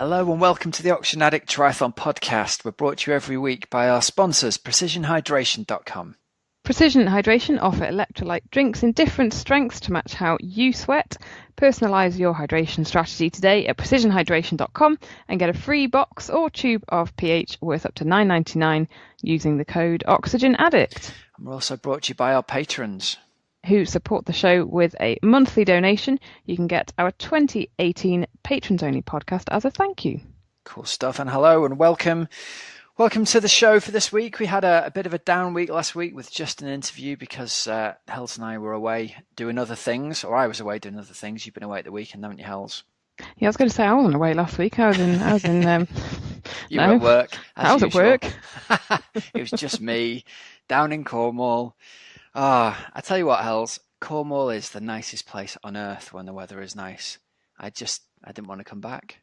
Hello and welcome to the Oxygenaddict Triathlon Podcast. We're brought to you every week by our sponsors, PrecisionHydration.com. Precision Hydration offer electrolyte drinks in different strengths to match how you sweat. Personalise your hydration strategy today at precisionhydration.com and get a free box or tube of pH worth up to $9.99 using the code Oxygenaddict. And we're also brought to you by our patrons who support the show with a monthly donation. You can get our 2018 Patrons Only podcast as a thank you. Cool stuff. And hello and welcome. Welcome to the show for this week. We had a bit of a down week last week with just an interview because Hels and I were away doing other things, or I was away doing other things. You've been away at the weekend, haven't you, Hels? Yeah, I was going to say I wasn't away last week. I was in. You were at work. I was usual. at work. It was just me down in Cornwall. I tell you what, Hels, Cornwall is the nicest place on earth when the weather is nice. I didn't want to come back.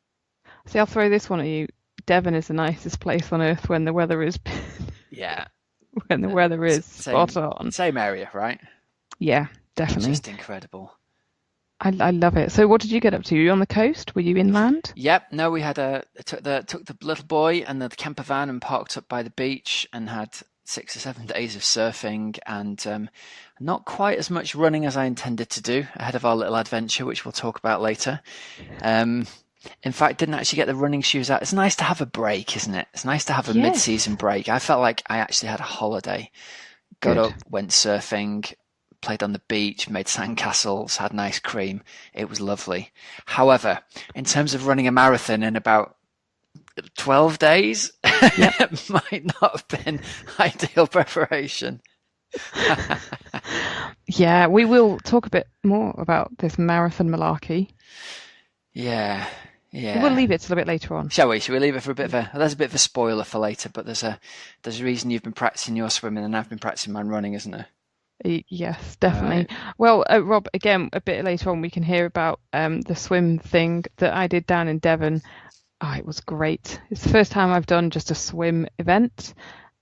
See, I'll throw this one at you. Devon is the nicest place on earth when the weather is. Yeah. When the weather is spot on. Same area, right? Yeah, definitely. It's just incredible. I love it. So, what did you get up to? Were you on the coast? Were you inland? Yep. No, we had took the little boy and the camper van and parked up by the beach and had 6 or 7 days of surfing and not quite as much running as I intended to do ahead of our little adventure, which we'll talk about later. In fact, didn't actually get the running shoes out. It's nice to have a break, isn't it? It's nice to have a mid-season break. I felt like I actually had a holiday. Got up, went surfing, played on the beach, made sandcastles, had an ice cream. It was lovely. However, in terms of running a marathon in about 12 days, it might not have been ideal preparation. Yeah, we will talk a bit more about this marathon malarkey. Yeah. We'll leave it till a bit later on. Shall we? Shall we leave it for a bit of there's a bit of a spoiler for later, but there's a reason you've been practicing your swimming and I've been practicing mine running, isn't there? Yes, definitely. Right. Well, Rob, again, a bit later on we can hear about the swim thing that I did down in Devon. Oh, it was great. It's the first time I've done just a swim event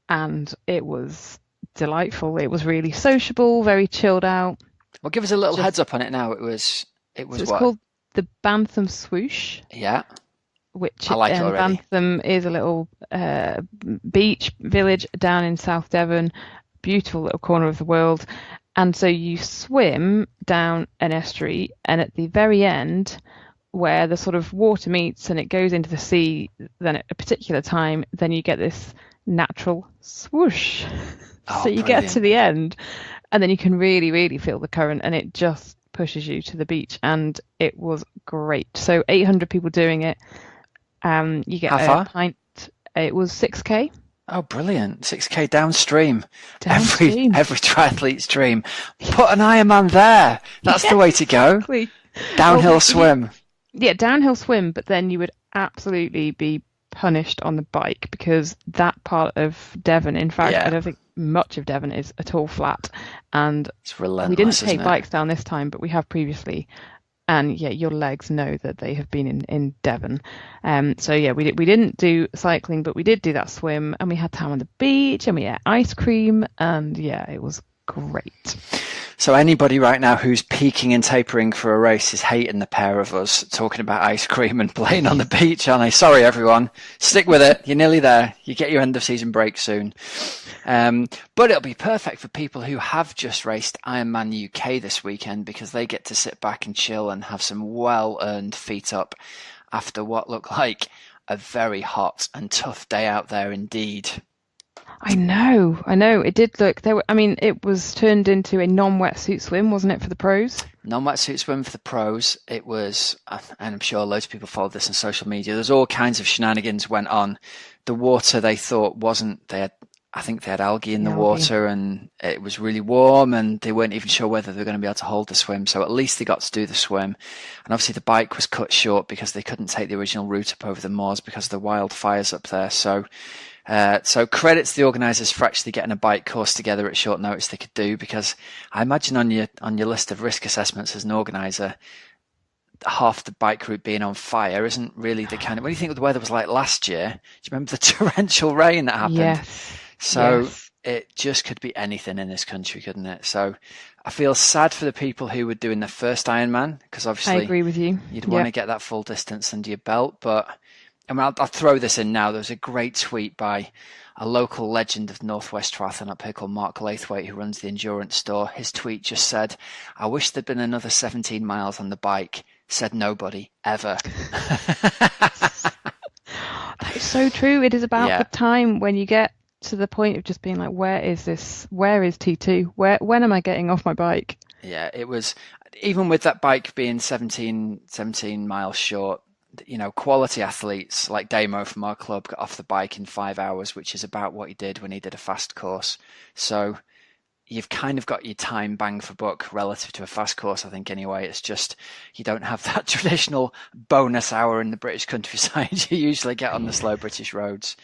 and it was delightful. It was really sociable, very chilled out. Well, give us a little heads up on it now. It was so what? It's called the Bantham Swoosh. Yeah. Which I like it already. Bantham is a little beach village down in South Devon, beautiful little corner of the world. And so you swim down an estuary and at the very end where the sort of water meets and it goes into the sea, then at a particular time, then you get this natural swoosh. Oh, so you brilliant. get to the end and then you can really, really feel the current and it just pushes you to the beach and it was great. So 800 people doing it. You get a pint. It was 6K. Oh, brilliant. 6K downstream. Every triathlete's dream. Put an Ironman there. That's the way to go. Exactly. Downhill swim. Yeah, downhill swim, but then you would absolutely be punished on the bike because that part of Devon, in fact, I don't think much of Devon is at all flat. And it's relentless, we didn't take bikes down this time, but we have previously. And yeah, your legs know that they have been in Devon. So yeah, we didn't do cycling, but we did do that swim and we had time on the beach and we ate ice cream and yeah, it was great. So anybody right now who's peaking and tapering for a race is hating the pair of us talking about ice cream and playing on the beach, aren't they? Sorry, everyone. Stick with it. You're nearly there. You get your end of season break soon. But it'll be perfect for people who have just raced Ironman UK this weekend because they get to sit back and chill and have some well-earned feet up after what looked like a very hot and tough day out there indeed. I know. It did look. It was turned into a non-wetsuit swim, wasn't it, for the pros? Non-wetsuit swim for the pros. It was, and I'm sure loads of people followed this on social media. There's all kinds of shenanigans went on. The water they thought wasn't. I think they had algae in the water, and it was really warm, and they weren't even sure whether they were going to be able to hold the swim. So at least they got to do the swim. And obviously the bike was cut short because they couldn't take the original route up over the moors because of the wildfires up there. So credit to the organisers for actually getting a bike course together at short notice they could do, because I imagine on your list of risk assessments as an organiser, half the bike route being on fire isn't really the kind of... What do you think the weather was like last year? Do you remember the torrential rain that happened? Yes. So it just could be anything in this country, couldn't it? So I feel sad for the people who were doing their first Ironman, because obviously I agree with you. You'd want to get that full distance under your belt, but I mean, I'll throw this in now. There was a great tweet by a local legend of Northwest Triathlon up here called Mark Lathwaite, who runs the endurance store. His tweet just said, "I wish there'd been another 17 miles on the bike. Said nobody, ever." That is so true. It is about the time when you get to the point of just being like, where is this? Where is T2? When am I getting off my bike? Yeah, it was, even with that bike being 17 miles short, quality athletes like Damo from our club got off the bike in 5 hours, which is about what he did when he did a fast course. So you've kind of got your time bang for buck relative to a fast course, I think, anyway. It's just you don't have that traditional bonus hour in the British countryside you usually get on the slow British roads.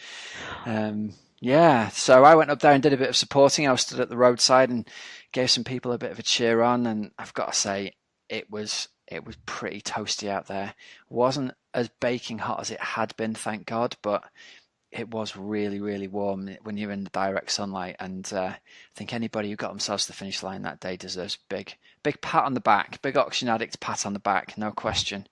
So I went up there and did a bit of supporting. I was stood at the roadside and gave some people a bit of a cheer on, and I've got to say it was pretty toasty out there. It wasn't as baking hot as it had been, thank God, but it was really, really warm when you're in the direct sunlight. And I think anybody who got themselves to the finish line that day deserves a big pat on the back, big Oxygenaddict pat on the back, no question.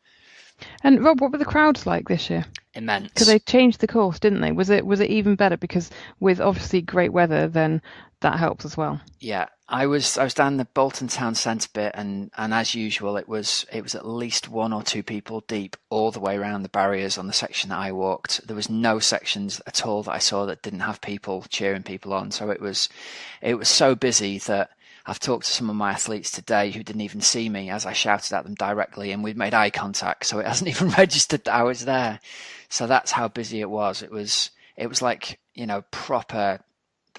And Rob, what were the crowds like this year? Immense. Because they changed the course, didn't they? Was it even better? Because with obviously great weather, then that helps as well. Yeah, I was down the Bolton town centre bit, and as usual, it was at least one or two people deep all the way around the barriers on the section that I walked. There was no sections at all that I saw that didn't have people cheering people on. So it was so busy that I've talked to some of my athletes today who didn't even see me as I shouted at them directly, and we'd made eye contact, so it hasn't even registered that I was there. So that's how busy it was. It was like, proper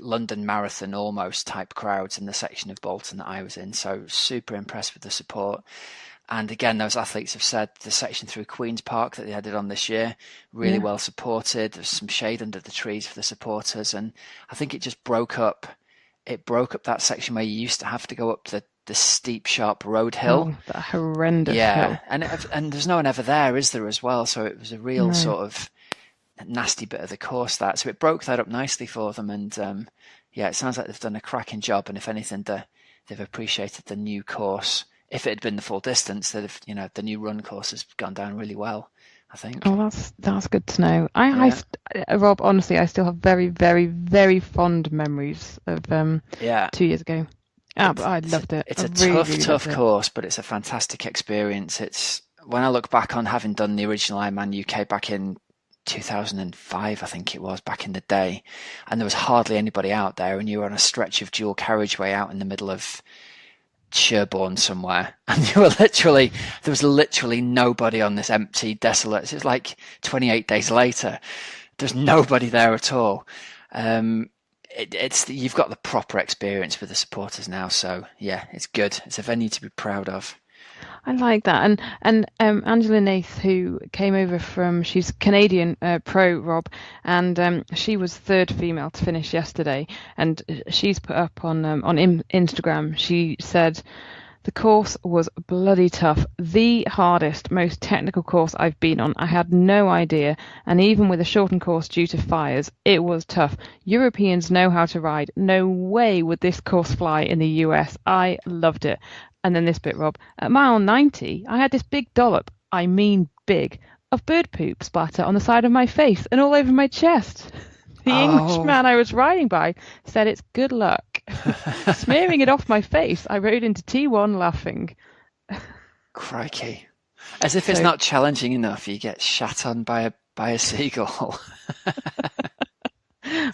London Marathon almost type crowds in the section of Bolton that I was in. So super impressed with the support. And again, those athletes have said the section through Queen's Park that they added on this year, really well supported. There's some shade under the trees for the supporters, and I think it just broke up that section where you used to have to go up the steep, sharp road hill. Oh, that horrendous hill. And there's no one ever there, is there, as well? So it was a real sort of nasty bit of the course, that. So it broke that up nicely for them. And it sounds like they've done a cracking job. And if anything, they've appreciated the new course. If it had been the full distance, the new run course has gone down really well, I think. Oh, that's good to know. Rob, honestly, I still have very, very, very fond memories of 2 years ago. But I loved it. It's a tough course, but it's a fantastic experience. It's, when I look back on having done the original Ironman UK back in 2005, I think it was, back in the day, and there was hardly anybody out there, and you were on a stretch of dual carriageway out in the middle of Sherborne somewhere, and there was literally nobody on this empty, desolate. It was like 28 days later. There's nobody there at all. You've got the proper experience with the supporters now, so yeah, it's good. It's a venue to be proud of. I like that. And Angela Nath, who came over she's Canadian pro, Rob, and she was third female to finish yesterday. And she's put up on Instagram, she said, the course was bloody tough. The hardest, most technical course I've been on. I had no idea. And even with a shortened course due to fires, it was tough. Europeans know how to ride. No way would this course fly in the US. I loved it. And then this bit, Rob. At mile 90, I had this big dollop, I mean big, of bird poop splatter on the side of my face and all over my chest. The Englishman I was riding by said it's good luck. Smearing it off my face, I rode into T1 laughing. Crikey. As if it's not challenging enough, you get shat on by a seagull.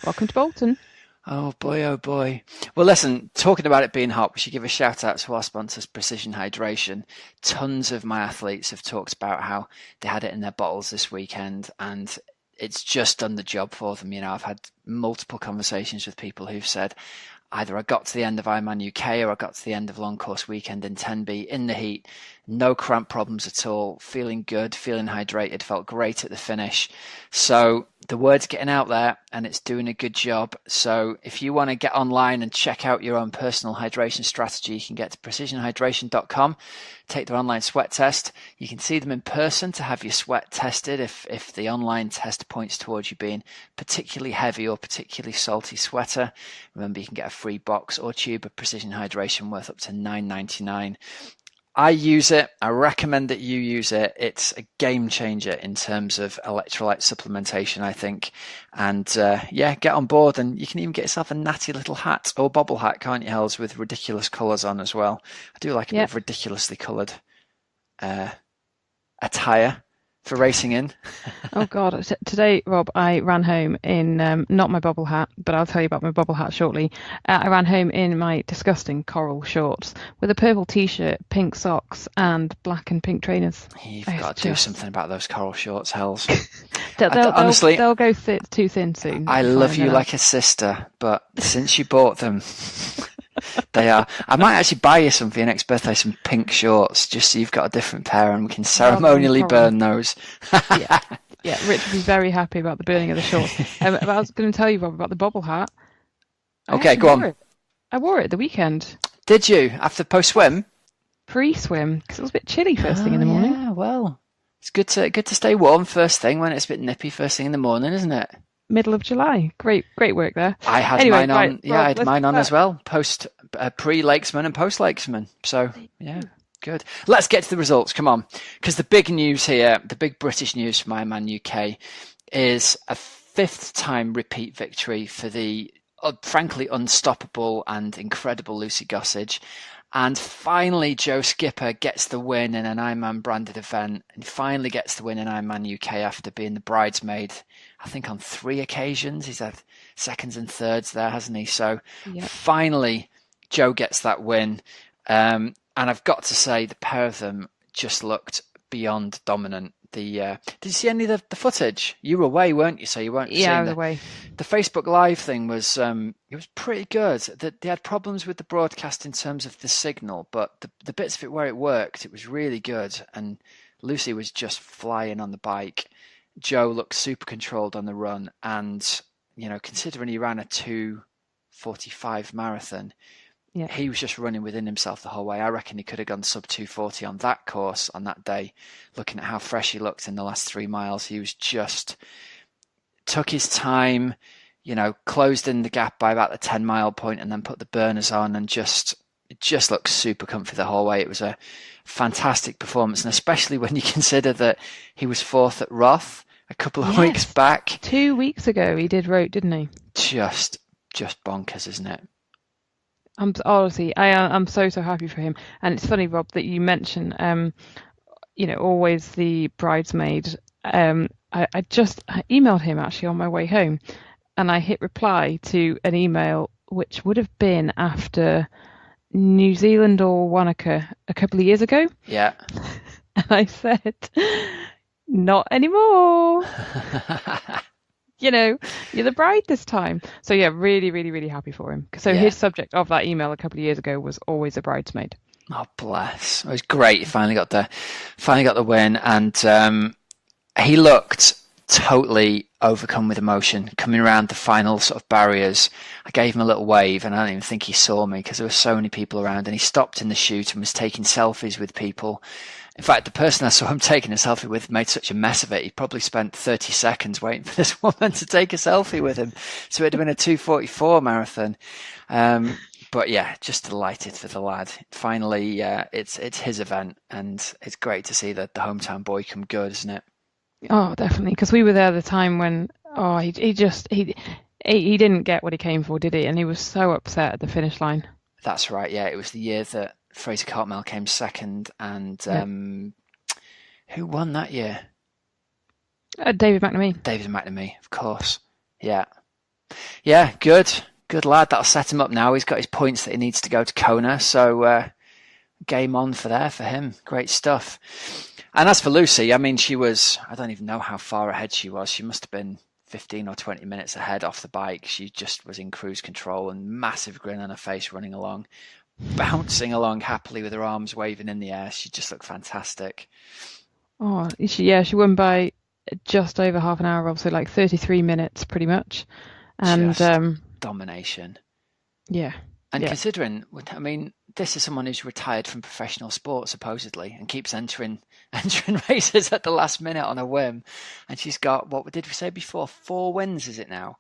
Welcome to Bolton. Oh boy, oh boy. Well, listen, talking about it being hot, we should give a shout out to our sponsors, Precision Hydration. Tons of my athletes have talked about how they had it in their bottles this weekend, and it's just done the job for them. I've had multiple conversations with people who've said, either I got to the end of Ironman UK or I got to the end of Long Course Weekend in 10B in the heat, no cramp problems at all, feeling good, feeling hydrated, felt great at the finish. So the word's getting out there and it's doing a good job. So if you want to get online and check out your own personal hydration strategy, you can get to precisionhydration.com, take their online sweat test. You can see them in person to have your sweat tested if the online test points towards you being particularly heavy or particularly salty sweater. Remember, you can get a free box or tube of Precision Hydration worth up to $9.99. I use it. I recommend that you use it. It's a game changer in terms of electrolyte supplementation, I think. And get on board. And you can even get yourself a natty little hat or bobble hat, can't you, Hells, with ridiculous colours on as well. I do like a bit of ridiculously coloured attire for racing in. Oh God! Today, Rob, I ran home in not my bobble hat, but I'll tell you about my bobble hat shortly. I ran home in my disgusting coral shorts with a purple t-shirt, pink socks, and black and pink trainers. You've got to do something about those coral shorts, Hells. Honestly, they'll go too thin soon. I love you like a sister, but since you bought them, they are. I might actually buy you some for your next birthday, some pink shorts, just so you've got a different pair and we can ceremonially burn those. Yeah, Rich would be very happy about the burning of the shorts. But I was going to tell you, Rob, about the bobble hat. Okay, go on. I wore it the weekend. Did you? After post-swim? Pre-swim, because it was a bit chilly first thing in the morning. Yeah, well, it's good to stay warm first thing when it's a bit nippy first thing in the morning, isn't it? Middle of July. Great work there. I had mine on. Right, I had mine on as well. Pre-Lakesman and post-Lakesman. So, yeah, good. Let's get to the results. Come on. Because the big news here, the big British news from Ironman UK is a 5th time repeat victory for the frankly unstoppable and incredible Lucy Gossage. And finally, Joe Skipper gets the win in an Ironman branded event and finally gets the win in Ironman UK after being the bridesmaid, I think, on 3 occasions. He's had seconds and thirds there, hasn't he? So finally, Joe gets that win. And I've got to say, the pair of them just looked beyond dominant. Did you see any of the footage? You were away, weren't you? So you weren't. Yeah, I was away. The Facebook Live thing was it was pretty good. They had problems with the broadcast in terms of the signal, but the bits of it where it worked, it was really good. And Lucy was just flying on the bike. Joe looked super controlled on the run, and considering he ran a 2:45 marathon. Yeah. He was just running within himself the whole way. I reckon he could have gone sub 2:40 on that course on that day. Looking at how fresh he looked in the last 3 miles, he was just took his time, closed in the gap by about the 10-mile point and then put the burners on and just looked super comfy the whole way. It was a fantastic performance, and especially when you consider that he was 4th at Roth a couple of weeks back. 2 weeks ago he did Roth, didn't he? Just bonkers, isn't it? I'm so happy for him. And it's funny, Rob, that you mention always the bridesmaid. I emailed him actually on my way home, and I hit reply to an email which would have been after New Zealand or Wanaka a couple of years ago. Yeah. And I said, not anymore. You're the bride this time. So yeah, really, really, really happy for him. So his subject of that email a couple of years ago was always a bridesmaid. Oh, bless. It was great. He finally got the win, and he looked totally overcome with emotion coming around the final sort of barriers. I gave him a little wave, and I don't even think he saw me because there were so many people around, and he stopped in the chute and was taking selfies with people. In fact, the person I saw him taking a selfie with made such a mess of it, he probably spent 30 seconds waiting for this woman to take a selfie with him. So it'd have been a 2:44 marathon. But yeah, just delighted for the lad. Finally, it's his event, and it's great to see that the hometown boy come good, isn't it? Oh, definitely. Because we were there at the time when, he didn't get what he came for, did he? And he was so upset at the finish line. That's right. Yeah, it was the year that Fraser Cartmel came second, and who won that year? David McNamee. David McNamee, of course. Yeah, good lad. That'll set him up now. He's got his points that he needs to go to Kona, so game on for him. Great stuff. And as for Lucy, I mean, she was, I don't even know how far ahead she was. She must have been 15 or 20 minutes ahead off the bike. She just was in cruise control and massive grin on her face running along, bouncing along happily with her arms waving in the air. She just looked fantastic. Oh, she won by just over half an hour, obviously, like 33 minutes pretty much. And just domination. Yeah. And considering, I mean, this is someone who's retired from professional sport, supposedly, and keeps entering races at the last minute on a whim. And she's got, what did we say before? 4 wins, is it now?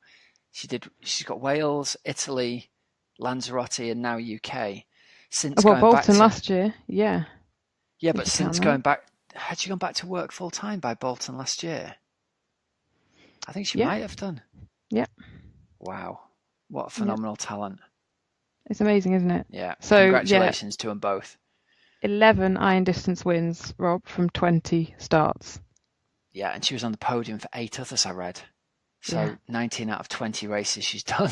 She's got Wales, Italy, Lanzarote, and now UK. Since Bolton last year, yeah. Yeah, but since going back, had she gone back to work full time by Bolton last year? I think she might have done. Yeah. Wow. What a phenomenal talent. It's amazing, isn't it? Yeah. So, congratulations to them both. 11 iron distance wins, Rob, from 20 starts. Yeah, and she was on the podium for 8 others, I read. So 19 out of 20 races she's done.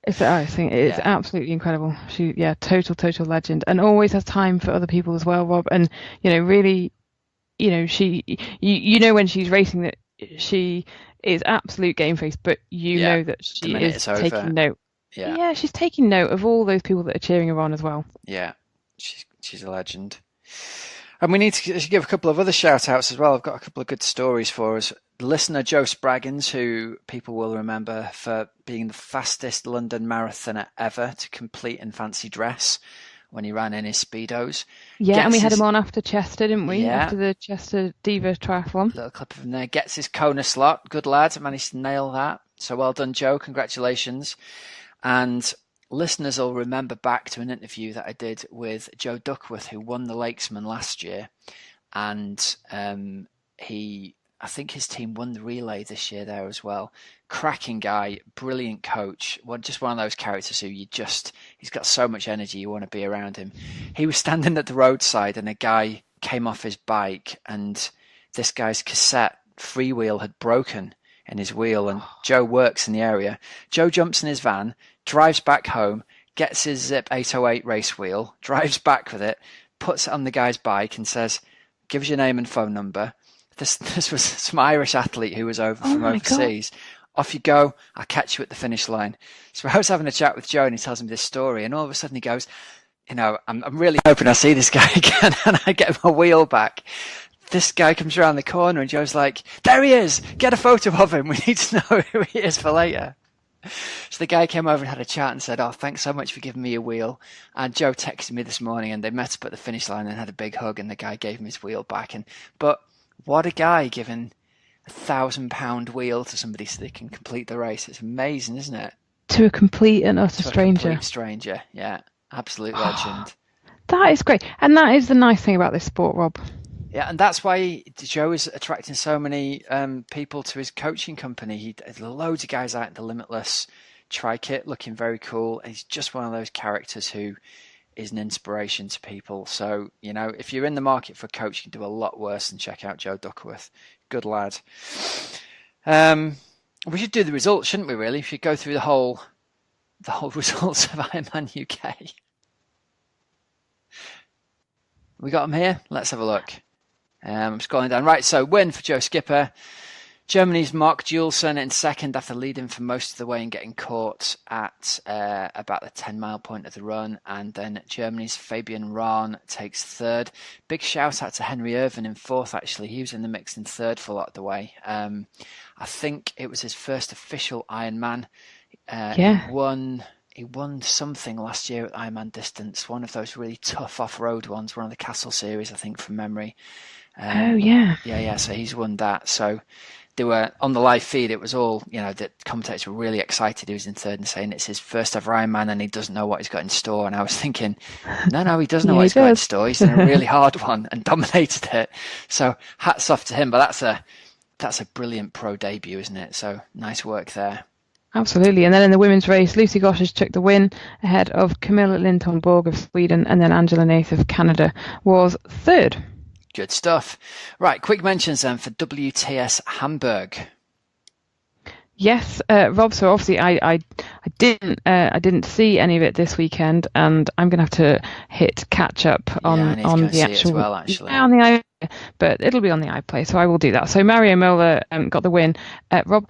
I think it's absolutely incredible. She, total legend, and always has time for other people as well, Rob. And really, she, when she's racing that she is absolute game face, but know that she is taking note. Yeah, she's taking note of all those people that are cheering her on as well. Yeah, she's a legend. And we need to give a couple of other shout outs as well. I've got a couple of good stories for us. Listener Joe Spraggins, who people will remember for being the fastest London marathoner ever to complete in fancy dress when he ran in his Speedos. Yeah, and we had him on after Chester, didn't we? Yeah. After the Chester Diva Triathlon. A little clip of him there. Gets his Kona slot. Good lad. Managed to nail that. So well done, Joe. Congratulations. And listeners will remember back to an interview that I did with Joe Duckworth, who won the Lakesman last year. And I think his team won the relay this year there as well. Cracking guy, brilliant coach. Just one of those characters who he's got so much energy, you want to be around him. He was standing at the roadside and a guy came off his bike and this guy's cassette freewheel had broken in his wheel, and Joe works in the area. Joe jumps in his van, drives back home, gets his Zip 808 race wheel, drives back with it, puts it on the guy's bike and says, "Give us your name and phone number." This was some Irish athlete who was over from overseas. God. Off you go. I'll catch you at the finish line. So I was having a chat with Joe and he tells me this story, and all of a sudden he goes, I'm really hoping I see this guy again and I get my wheel back. This guy comes around the corner and Joe's like, "There he is. Get a photo of him. We need to know who he is for later." So the guy came over and had a chat and said, "Oh, thanks so much for giving me a wheel." And Joe texted me this morning and they met up at the finish line and had a big hug, and the guy gave him his wheel back. But what a guy giving £1,000 wheel to somebody so they can complete the race. It's amazing, isn't it? To a complete and utter stranger. A complete stranger, yeah. Absolute legend. That is great. And that is the nice thing about this sport, Rob. Yeah, and that's why Joe is attracting so many people to his coaching company. He has loads of guys out in the Limitless tri-kit looking very cool. He's just one of those characters who is an inspiration to people. So, if you're in the market for a coach, you can do a lot worse than check out Joe Duckworth. Good lad. We should do the results, shouldn't we, really? We should go through the whole results of Ironman UK. We got them here? Let's have a look. I'm scrolling down. Right, so win for Joe Skipper. Germany's Mark Juleson in second after leading for most of the way and getting caught at about the 10-mile point of the run. And then Germany's Fabian Rahn takes third. Big shout out to Henry Irvin in fourth, actually. He was in the mix in third for a lot of the way. I think it was his first official Ironman. He won something last year at Ironman Distance, one of those really tough off-road ones, one of the Castle Series, I think, from memory. Yeah, so he's won that. So they were on the live feed. It was all, the commentators were really excited. He was in third and saying it's his first ever Ironman and he doesn't know what he's got in store. And I was thinking, no, he doesn't know what he's got in store. He's done a really hard one and dominated it. So hats off to him. But that's a brilliant pro debut, isn't it? So nice work there. Absolutely. And then in the women's race, Lucy Goshage took the win ahead of Camilla Linton Borg of Sweden, and then Angela Nath of Canada was third. Good stuff. Right, quick mentions then for WTS Hamburg. Yes, Rob. So obviously, I didn't see any of it this weekend, and I'm going to have to hit catch up on the actual. As well, actually. On the but it'll be on the iPlay, so I will do that. So Mario Mola got the win. Rob,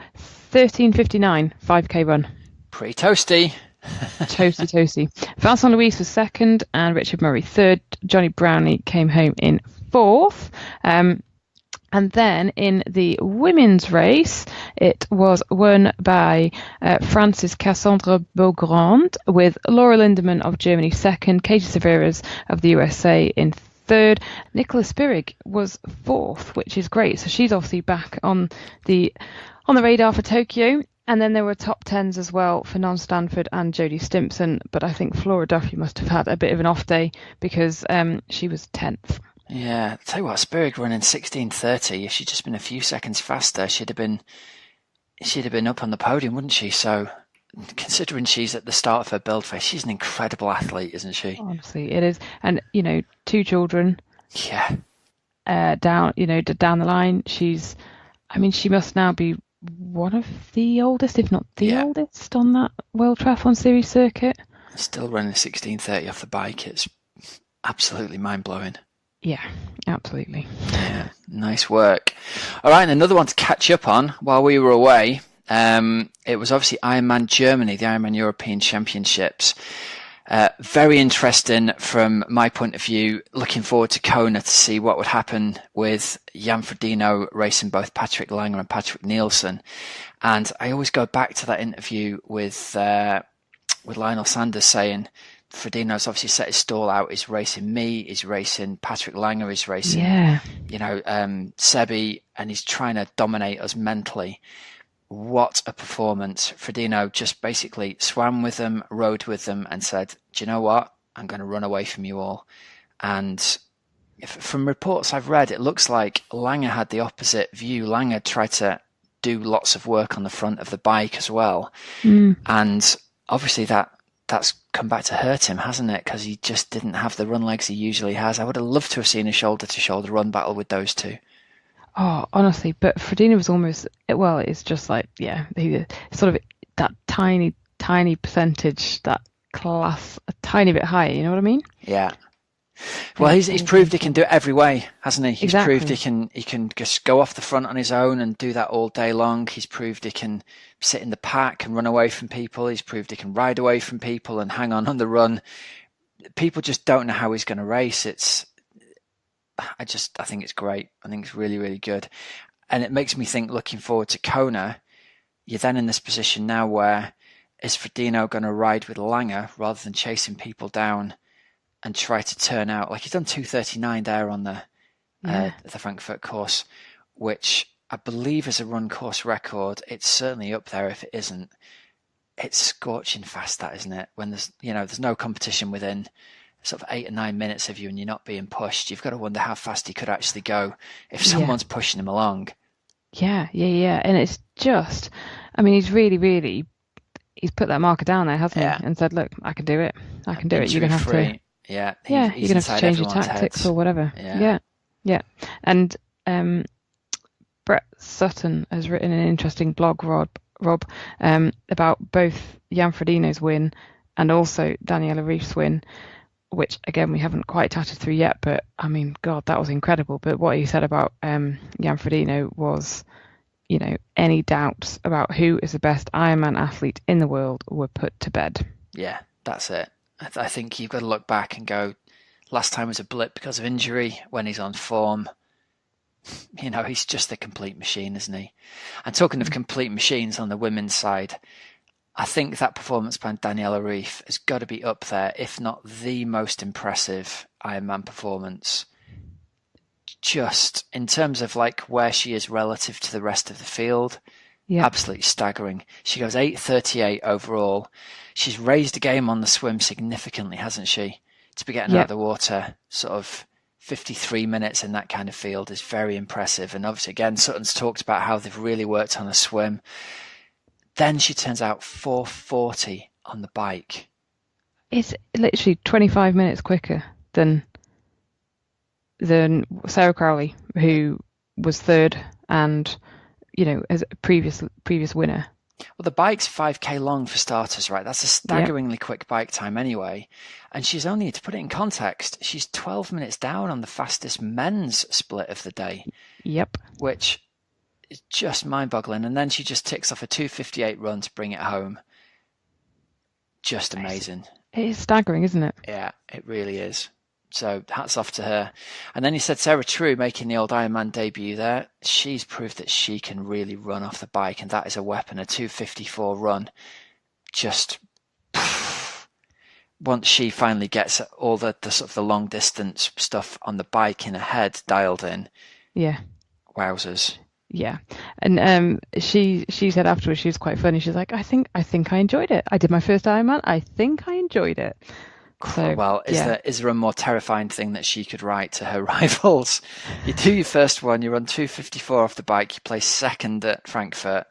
13:59 5k run. Pretty toasty. Toasty. Vincent Louise was second, and Richard Murray third. Johnny Brownlee came home in fourth. And then in the women's race, it was won by Frances Cassandra Beaugrand, with Laura Lindemann of Germany second, Katie Severas of the USA in third. Nicola Spirig was fourth, which is great. So she's obviously back on the radar for Tokyo. And then there were top tens as well for Non-Stanford and Jodie Stimpson, but I think Flora Duffy must have had a bit of an off day because she was 10th. Yeah, I'll tell you what, Spirig running 16:30. If she'd just been a few seconds faster, she'd have been up on the podium, wouldn't she? So, considering she's at the start of her build phase, she's an incredible athlete, isn't she? Honestly, it is. And 2 children. Yeah. Down the line, she must now be one of the oldest, if not the oldest, on that World Triathlon Series circuit. Still running 16:30 off the bike. It's absolutely mind-blowing. Yeah, absolutely. Yeah, nice work. All right, and another one to catch up on while we were away. It was obviously Ironman Germany, the Ironman European Championships. Very interesting from my point of view. Looking forward to Kona to see what would happen with Jan Frodeno racing both Patrick Langer and Patrick Nielsen. And I always go back to that interview with Lionel Sanders saying Frodeno's obviously set his stall out. He's racing me. He's racing Patrick Langer. He's racing, Sebi, and he's trying to dominate us mentally. What a performance. Frodeno just basically swam with them, rode with them, and said, do you know what? I'm going to run away from you all. And from reports I've read, it looks like Langer had the opposite view. Langer tried to do lots of work on the front of the bike as well. And obviously that's come back to hurt him, hasn't it? Because he just didn't have the run legs he usually has. I would have loved to have seen a shoulder-to-shoulder run battle with those two. Oh, honestly, but Frodeno was almost, well, it's just like, he sort of that tiny percentage, that class, a tiny bit higher, you know what I mean? Yeah. Well, he's proved he can do it every way, hasn't he? He's exactly. proved he can just go off the front on his own and do that all day long. He's proved he can sit in the pack and run away from people. He's proved he can ride away from people and hang on the run. People just don't know how he's going to race. I think it's great. I think it's really, really good. And it makes me think, looking forward to Kona, you're then in this position now where is Frodeno going to ride with Langer rather than chasing people down and try to turn out? Like, he's done 2:39 there on the Frankfurt course, which I believe is a run course record. It's certainly up there if it isn't. It's scorching fast, that, isn't it? When there's no competition within sort of 8 or 9 minutes of you and you're not being pushed, you've got to wonder how fast he could actually go if someone's pushing him along. Yeah. And it's just, he's really, he's put that marker down there, hasn't he? And said, look, I can do it. You're going to have to... Yeah. You're going to have to change your tactics or whatever. Yeah. And Brett Sutton has written an interesting blog, Rob, about both Jan Frodeno's win and also Daniela Rief's win, which, again, we haven't quite tatted through yet, but, God, that was incredible. But what he said about Jan Frodeno was, any doubts about who is the best Ironman athlete in the world were put to bed. Yeah, that's it. I think you've got to look back and go, last time was a blip because of injury. When he's on form, he's just a complete machine, isn't he? And talking of complete machines on the women's side, I think that performance by Daniela Rief has got to be up there, if not the most impressive Ironman performance. Just in terms of like where she is relative to the rest of the field, absolutely staggering. She goes 8:38 overall. She's raised the game on the swim significantly, hasn't she? To be getting out of the water sort of 53 minutes in that kind of field is very impressive. And obviously, again, Sutton's talked about how they've really worked on a swim. Then she turns out 4:40 on the bike. It's literally 25 minutes quicker than Sarah Crowley, who was third and, as a previous winner. Well, the bike's 5k long for starters, right? That's a staggeringly quick bike time anyway. And she's only, to put it in context, she's 12 minutes down on the fastest men's split of the day. Yep. Which is just mind-boggling. And then she just ticks off a 2:58 run to bring it home. Just amazing. It is staggering, isn't it? Yeah, it really is. So hats off to her. And then you said Sarah True making the old Ironman debut there. She's proved that she can really run off the bike, and that is a weapon. A 2:54 run. Just once she finally gets all the sort of the long distance stuff on the bike in her head dialed in. Yeah. Wowzers. Yeah. And she said afterwards, she was quite funny. She's like, I think I enjoyed it. I did my first Ironman. I think I enjoyed it. So, well, is there a more terrifying thing that she could write to her rivals? You do your first one, you run 2:54 off the bike, you place second at Frankfurt,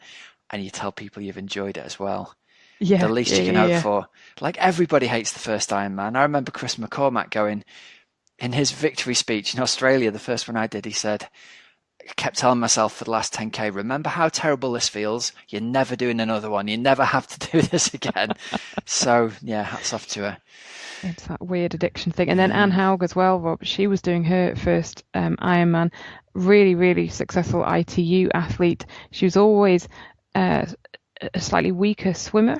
and you tell people you've enjoyed it as well. Yeah, the least you can hope for. Like, everybody hates the first Ironman. I remember Chris McCormack going, in his victory speech in Australia, the first one I did, he said, I kept telling myself for the last 10K, remember how terrible this feels? You're never doing another one. You never have to do this again. So, yeah, hats off to her. It's that weird addiction thing. And then Anne Haug as well, Rob, she was doing her first Ironman. Really, really successful ITU athlete. She was always a slightly weaker swimmer.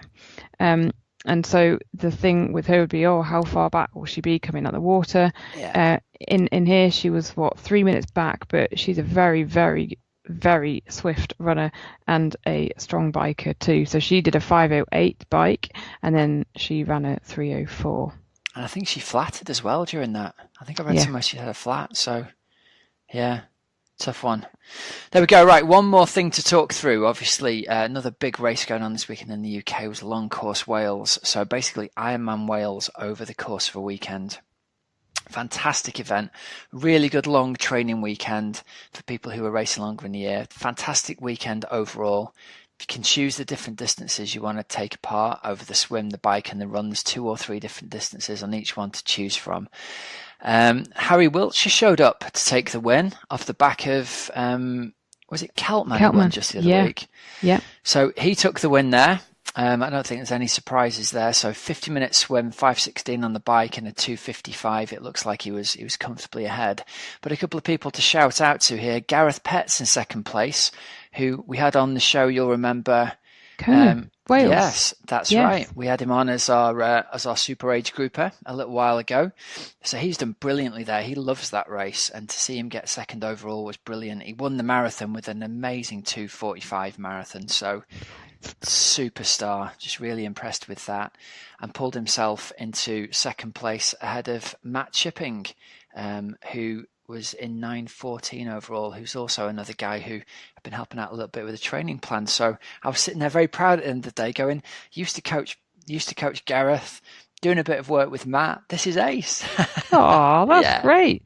And so the thing with her would be, how far back will she be coming out of the water? Yeah. In here, she was, 3 minutes back, but she's a very, very, very swift runner and a strong biker too. So she did a 5:08 bike, and then she ran a 3:04. And I think she flatted as well during that. I think I read somewhere she had a flat. So, yeah, tough one. There we go. Right, one more thing to talk through. Obviously, another big race going on this weekend in the UK was Long Course Wales. So basically, Ironman Wales over the course of a weekend. Fantastic event. Really good long training weekend for people who are racing longer in the year. Fantastic weekend overall. You can choose the different distances you want to take apart over the swim, the bike and the run. There's 2 or 3 different distances on each one to choose from. Harry Wiltshire showed up to take the win off the back of, was it Keltman? Won just the other week. Yeah. So he took the win there. I don't think there's any surprises there. So 50-minute swim, 5:16 on the bike, and a 2:55. It looks like he was comfortably ahead. But a couple of people to shout out to here. Gareth Petts in second place, who we had on the show. You'll remember. Kona, Wales. Yes, that's right. We had him on as our super age grouper a little while ago. So he's done brilliantly there. He loves that race, and to see him get second overall was brilliant. He won the marathon with an amazing 2:45 marathon. So superstar, just really impressed with that, and pulled himself into second place ahead of Matt Chipping, who was in 9:14 overall, who's also another guy who I've been helping out a little bit with a training plan. So I was sitting there very proud at the end of the day going, used to coach Gareth, doing a bit of work with Matt. This is ace. Oh, that's great.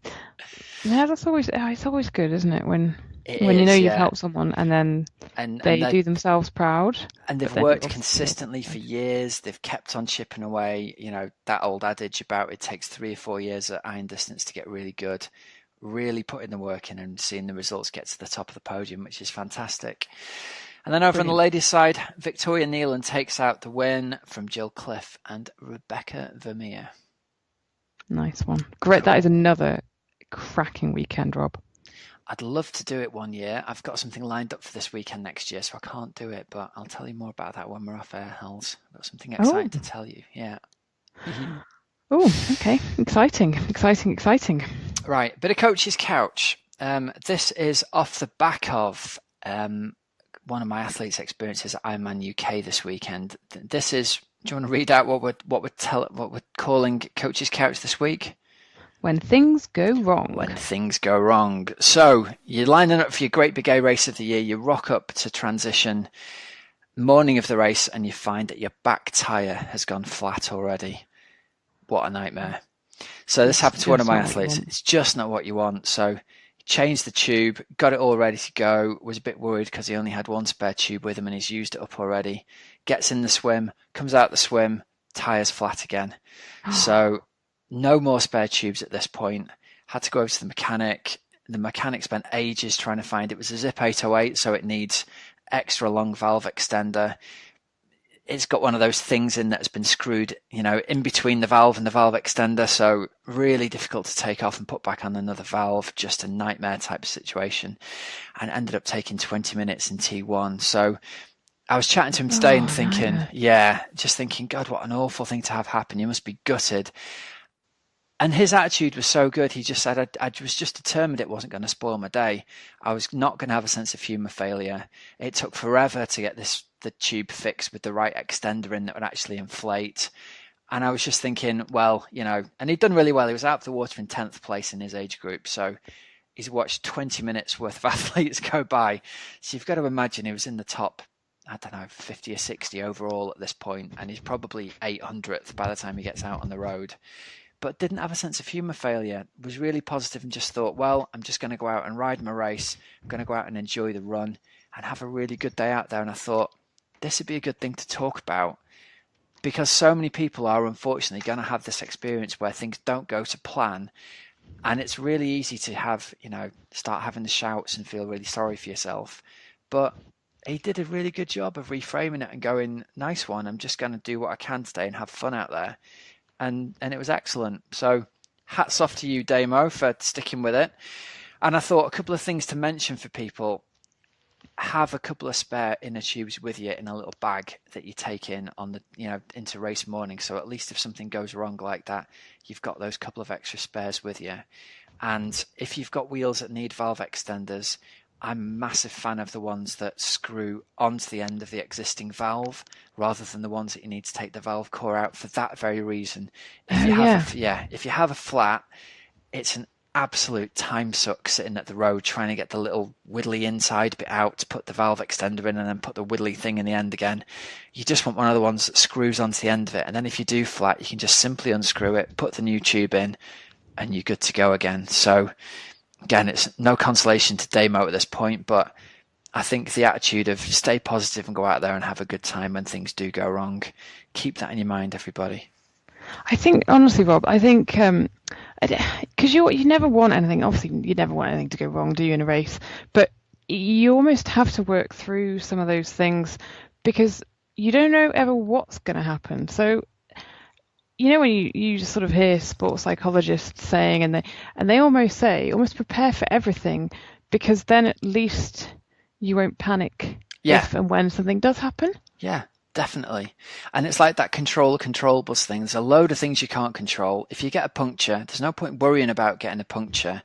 Yeah, that's always, it's always good, isn't it? When you know you've helped someone and then they do themselves proud. And they've worked consistently for years. They've kept on chipping away. You know, that old adage about it takes 3 or 4 years at iron distance to get really good. Really putting the work in and seeing the results get to the top of the podium, which is fantastic. And then over on the ladies' side, Victoria Nealon takes out the win from Jill Cliff and Rebecca Vermeer. Nice one. Great. That is another cracking weekend, Rob. I'd love to do it one year. I've got something lined up for this weekend next year, so I can't do it, but I'll tell you more about that when we're off air, Hels. I've got something exciting to tell you. Yeah. Oh, okay. Exciting. Right. Bit of Coach's Couch. This is off the back of one of my athletes' experiences at Ironman UK this weekend. This is, do you want to read out what we're calling Coach's Couch this week? When things go wrong. When things go wrong. So you're lining up for your Great Big A race of the year. You rock up to transition morning of the race and you find that your back tyre has gone flat already. What a nightmare. So this happened to one of my athletes. It's just not what you want. So he changed the tube, got it all ready to go, was a bit worried because he only had one spare tube with him and he's used it up already. Gets in the swim, comes out the swim, tyre's flat again. So no more spare tubes at this point. Had to go over to the mechanic. The mechanic spent ages trying to find it. Was a Zip 808, so it needs extra long valve extender. It's got one of those things in that's been screwed, in between the valve and the valve extender. So really difficult to take off and put back on another valve. Just a nightmare type of situation. And ended up taking 20 minutes in T1. So I was chatting to him today and thinking, God, what an awful thing to have happen. You must be gutted. And his attitude was so good. He just said, I was just determined it wasn't going to spoil my day. I was not going to have a sense of humour failure. It took forever to get the tube fixed with the right extender in that would actually inflate. And I was just thinking, well, and he'd done really well. He was out of the water in 10th place in his age group. So he's watched 20 minutes worth of athletes go by. So you've got to imagine he was in the top, I don't know, 50 or 60 overall at this point, and he's probably 800th by the time he gets out on the road. But didn't have a sense of humour failure, was really positive and just thought, well, I'm just going to go out and ride my race. I'm going to go out and enjoy the run and have a really good day out there. And I thought, this would be a good thing to talk about, because so many people are unfortunately going to have this experience where things don't go to plan. And it's really easy to have, start having the shouts and feel really sorry for yourself. But he did a really good job of reframing it and going, nice one, I'm just going to do what I can today and have fun out there. And it was excellent. So hats off to you, Damo, for sticking with it. And I thought a couple of things to mention for people. Have a couple of spare inner tubes with you in a little bag that you take in on the, into race morning. So at least if something goes wrong like that, you've got those couple of extra spares with you. And if you've got wheels that need valve extenders, I'm a massive fan of the ones that screw onto the end of the existing valve rather than the ones that you need to take the valve core out for that very reason. If you have a flat, it's an absolute time suck sitting at the road trying to get the little widdly inside bit out to put the valve extender in and then put the widdly thing in the end again. You just want one of the ones that screws onto the end of it, and then if you do flat, you can just simply unscrew it, put the new tube in, and you're good to go again. So again, it's no consolation to Damo at this point, but I think the attitude of stay positive and go out there and have a good time when things do go wrong. Keep that in your mind, everybody. I think, honestly, Rob, because you never want anything, obviously you never want anything to go wrong, do you, in a race? But you almost have to work through some of those things because you don't know ever what's going to happen. So, when you just sort of hear sports psychologists saying, and they almost say, almost prepare for everything, because then at least you won't panic if and when something does happen. Yeah. Definitely. And it's like that control controllables thing. There's a load of things you can't control. If you get a puncture, there's no point worrying about getting a puncture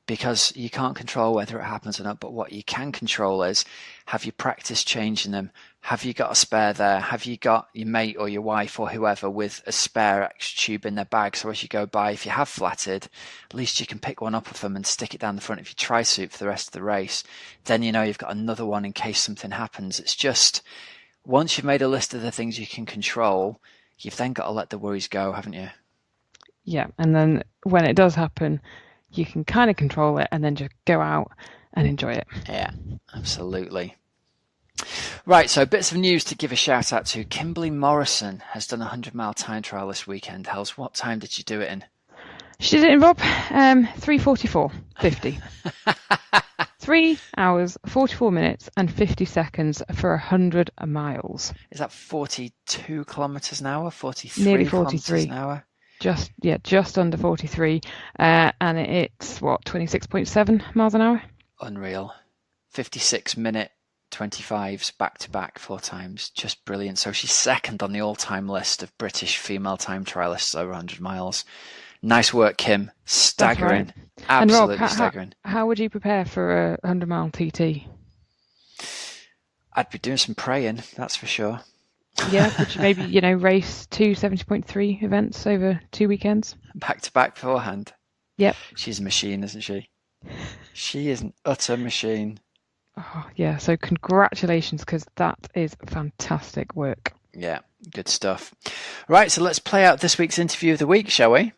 because you can't control whether it happens or not. But what you can control is, have you practiced changing them? Have you got a spare there? Have you got your mate or your wife or whoever with a spare extra tube in their bag? So as you go by, if you have flatted, at least you can pick one up of them and stick it down the front of your tri-suit for the rest of the race. Then you've got another one in case something happens. It's just, once you've made a list of the things you can control, you've then got to let the worries go, haven't you? Yeah, and then when it does happen, you can kind of control it and then just go out and enjoy it. Yeah, absolutely. Right, so bits of news to give a shout out to. Kimberly Morrison has done a 100-mile time trial this weekend. Hels, what time did she do it in? She did it in, Rob, 3:44:50. 3 hours, 44 minutes and 50 seconds for 100 miles. Is that 42 kilometres an hour? 43 Nearly 43 an hour? Just under 43. And it's, 26.7 miles an hour? Unreal. 56-minute 25s back-to-back 4 times. Just brilliant. So she's second on the all-time list of British female time trialists over 100 miles. Nice work, Kim. Staggering. Right. Absolutely and Rob, staggering. How would you prepare for a 100-mile TT? I'd be doing some praying, that's for sure. Yeah, would you maybe, race 2 70.3 events over 2 weekends? Back-to-back beforehand? Yep. She's a machine, isn't she? She is an utter machine. Oh, yeah, so congratulations, because that is fantastic work. Yeah, good stuff. Right, so let's play out this week's interview of the week, shall we?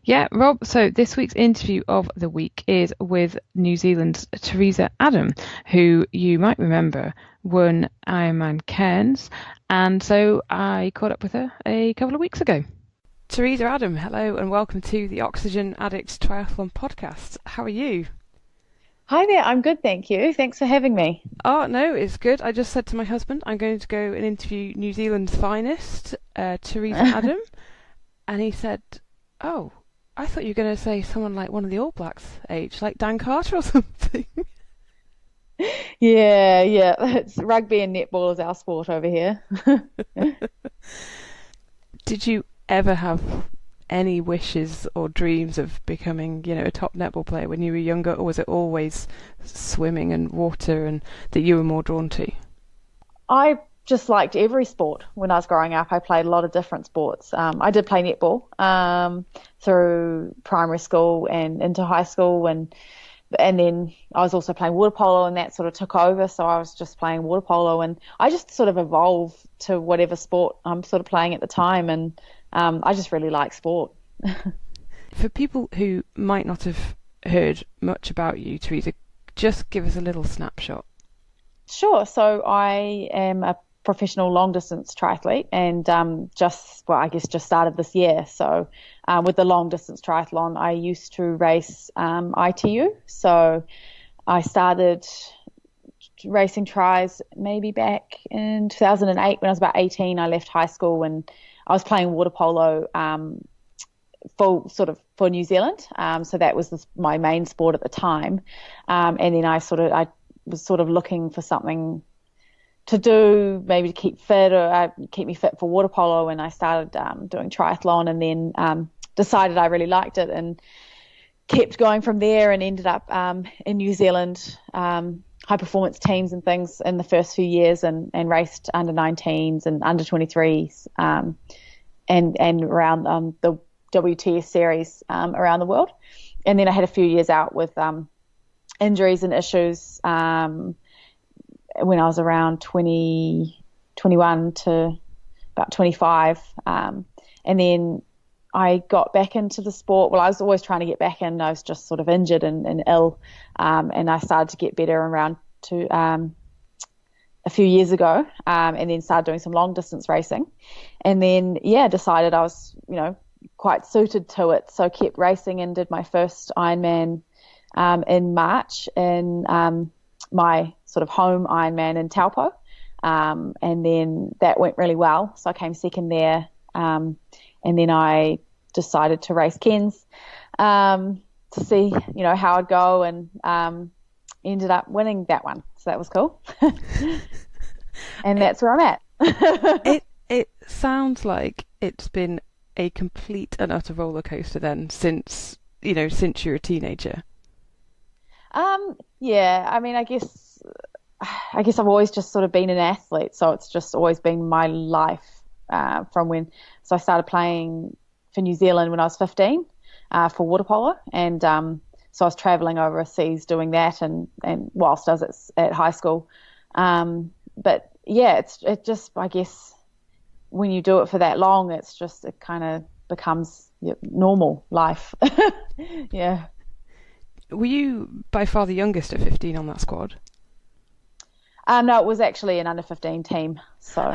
Yeah, Rob, so this week's interview of the week is with New Zealand's Teresa Adam, who you might remember won Ironman Cairns, and so I caught up with her a couple of weeks ago. Teresa Adam, hello and welcome to the Oxygenaddict Triathlon Podcast. How are you? Hi there, I'm good, thank you. Thanks for having me. Oh, no, it's good. I just said to my husband, I'm going to go and interview New Zealand's finest, Teresa Adam, and he said, oh, I thought you were going to say someone like one of the All Blacks age, like Dan Carter or something. Yeah, it's rugby and netball is our sport over here. Did you ever have any wishes or dreams of becoming, a top netball player when you were younger, or was it always swimming and water and that you were more drawn to? I just liked every sport when I was growing up. I played a lot of different sports. I did play netball through primary school and into high school, and and then I was also playing water polo, and that sort of took over. So I was just playing water polo, and I just sort of evolve to whatever sport I'm sort of playing at the time. And I just really like sport. For people who might not have heard much about you, Teresa, just give us a little snapshot. Sure. So I am a professional long distance triathlete, and just started this year. So with the long distance triathlon, I used to race ITU. So I started racing tries maybe back in 2008 when I was about 18. I left high school and I was playing water polo for New Zealand. So that was my main sport at the time. And then I was sort of looking for something to do, maybe to keep fit or keep me fit for water polo. And I started doing triathlon, and then decided I really liked it and kept going from there, and ended up in New Zealand high performance teams and things in the first few years, and raced under 19s and under 23s and around the WTS series around the world. And then I had a few years out with injuries and issues when I was around 21 to about 25. And then I got back into the sport. Well, I was always trying to get back in. I was just sort of injured and ill. And I started to get better around a few years ago, and then started doing some long distance racing. And then, decided I was, quite suited to it. So kept racing and did my first Ironman in March in my sort of home Ironman in Taupo. And then that went really well. So I came second there. And then I decided to race Cairns to see, how I'd go, and ended up winning that one. So that was cool. And that's where I'm at. It sounds like it's been a complete and utter roller coaster then since you're a teenager. Yeah, I mean, I guess I've always just sort of been an athlete, so it's just always been my life from when. So I started playing for New Zealand when I was 15 for water polo, and so I was travelling overseas doing that, and whilst I was at high school. But yeah, it just, I guess, when you do it for that long, it kind of becomes normal life. Yeah. Were you by far the youngest at 15 on that squad? No, it was actually an under 15 team. So,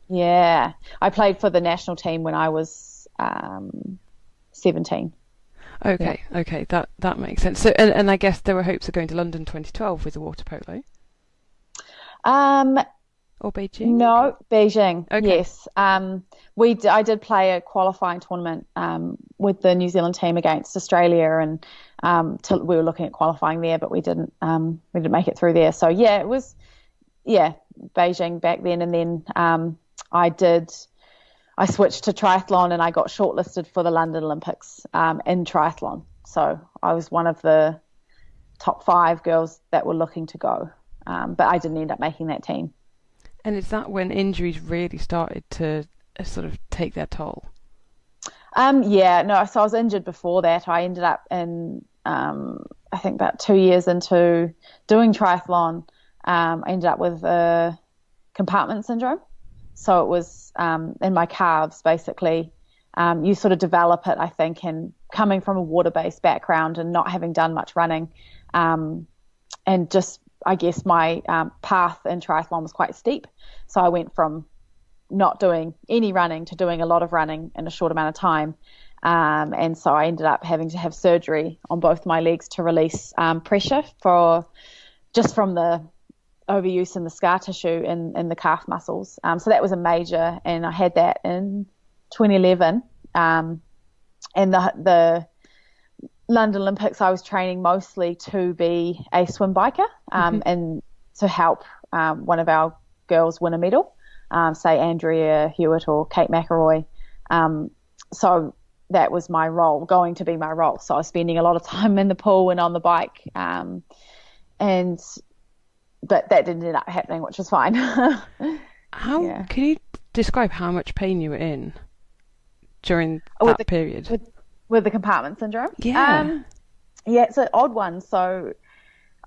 yeah, I played for the national team when I was 17. Okay, yeah. Okay, that makes sense. So, and I guess there were hopes of going to London 2012 with the water polo. Or Beijing? No, Beijing. Okay. Yes. I did play a qualifying tournament with the New Zealand team against Australia, and we were looking at qualifying there, but we didn't make it through there. So yeah, it was Beijing back then, and then I switched to triathlon, and I got shortlisted for the London Olympics in triathlon. So I was one of the top 5 girls that were looking to go, but I didn't end up making that team. And is that when injuries really started to sort of take their toll? Yeah, no, so I was injured before that. I ended up in, I think about 2 years into doing triathlon, I ended up with compartment syndrome. So it was in my calves, basically. You sort of develop it, I think, and coming from a water-based background and not having done much running, and just, I guess my path in triathlon was quite steep. So I went from not doing any running to doing a lot of running in a short amount of time. And so I ended up having to have surgery on both my legs to release pressure from the overuse in the scar tissue in the calf muscles. So that was a major, and I had that in 2011. And the London Olympics, I was training mostly to be a swim biker, and to help one of our girls win a medal, say Andrea Hewitt or Kate McElroy. So that was my role, going to be my role. So I was spending a lot of time in the pool and on the bike, but that didn't end up happening, which was fine. Can you describe how much pain you were in during that period? With the compartment syndrome? Yeah. Yeah, it's an odd one. So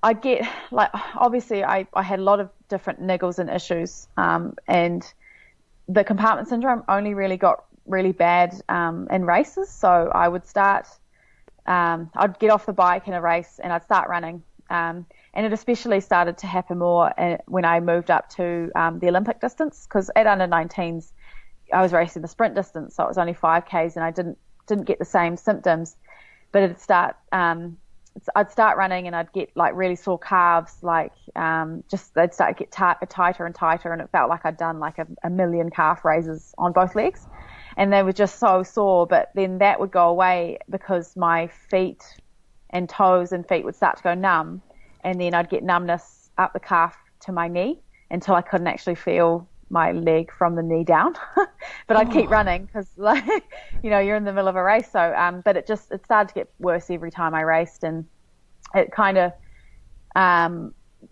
I get, like, obviously I had a lot of different niggles and issues, and the compartment syndrome only really got really bad in races. So I would start, I'd get off the bike in a race and I'd start running. And it especially started to happen more when I moved up to the Olympic distance, because at under 19s, I was racing the sprint distance, so it was only 5Ks, and I didn't get the same symptoms. But I'd start running and I'd get like really sore calves, like they'd start to get tighter and tighter, and it felt like I'd done like a million calf raises on both legs, and they were just so sore. But then that would go away because my feet and toes and feet would start to go numb, and then I'd get numbness up the calf to my knee until I couldn't actually feel my leg from the knee down. But I'd keep running because, like, you're in the middle of a race. So, but it started to get worse every time I raced, and it kind of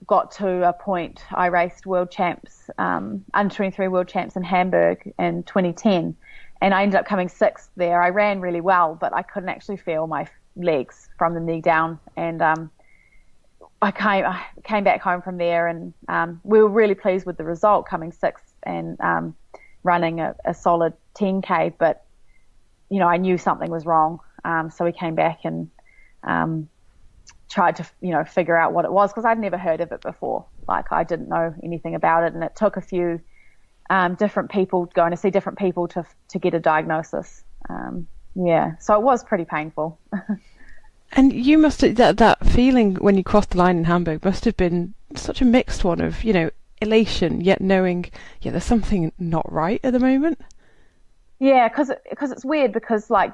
got to a point. I raced world champs, under 23 world champs in Hamburg in 2010, and I ended up coming 6th there. I ran really well, but I couldn't actually feel my legs from the knee down, and I came back home from there, and we were really pleased with the result, coming 6th and running a solid 10K. But I knew something was wrong, so we came back and tried to figure out what it was, because I'd never heard of it before. Like, I didn't know anything about it, and it took a few different people going to see different people to get a diagnosis. So it was pretty painful. And you must have, that feeling when you crossed the line in Hamburg must have been such a mixed one of, elation, yet knowing, there's something not right at the moment. Yeah, because it's weird, because like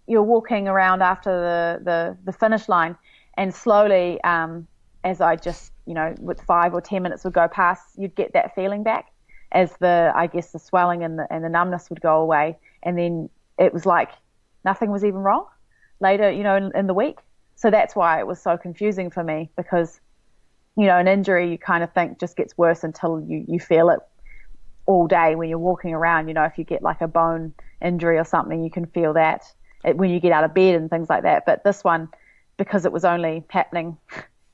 you're walking around after the finish line, and slowly, as I just, with 5 or 10 minutes would go past, you'd get that feeling back as the swelling and the numbness would go away. And then it was like nothing was even wrong later, in the week. So that's why it was so confusing for me, because, an injury you kind of think just gets worse until you feel it all day when you're walking around. If you get like a bone injury or something, you can feel that when you get out of bed and things like that. But this one, because it was only happening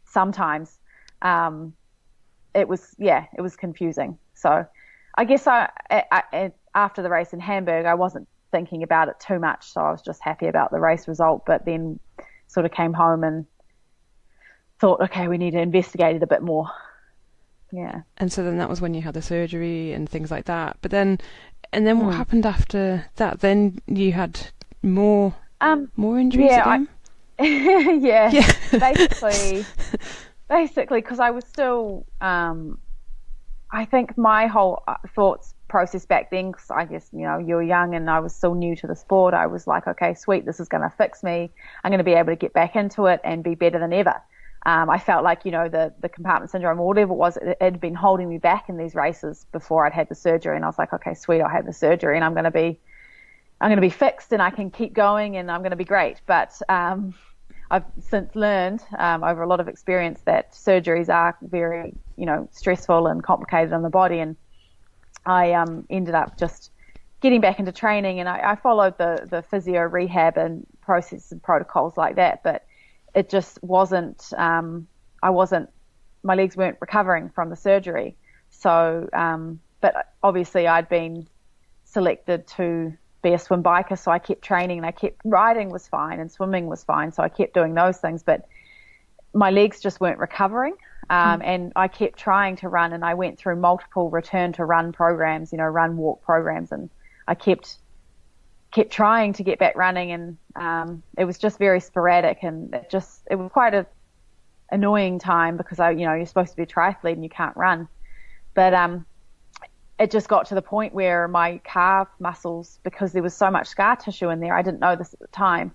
sometimes, it was confusing. So I guess I after the race in Hamburg, I wasn't thinking about it too much, so I was just happy about the race result. But then sort of came home and thought, okay, we need to investigate it a bit more. Yeah. And so then that was when you had the surgery and things like that. But then what happened after that? Then you had more injuries again? Yeah. Basically, because I was still, I think my whole thoughts process back then, because I guess, you're young and I was still new to the sport. I was like, okay, sweet, this is going to fix me. I'm going to be able to get back into it and be better than ever. I felt like, the compartment syndrome or whatever it was, it had been holding me back in these races before I'd had the surgery. And I was like, okay, sweet, I had the surgery and I'm going to be fixed and I can keep going and I'm going to be great. But I've since learned over a lot of experience that surgeries are very, stressful and complicated on the body. And I ended up just getting back into training, and I followed the physio rehab and process and protocols like that. But it just wasn't, my legs weren't recovering from the surgery. So, but obviously I'd been selected to be a swim biker, so I kept training, and I kept riding was fine and swimming was fine, so I kept doing those things, but my legs just weren't recovering. And I kept trying to run, and I went through multiple return to run programs, run walk programs, and I kept trying to get back running, and it was just very sporadic, and it was quite a annoying time, because you're supposed to be a triathlete and you can't run. But it just got to the point where my calf muscles, because there was so much scar tissue in there, I didn't know this at the time,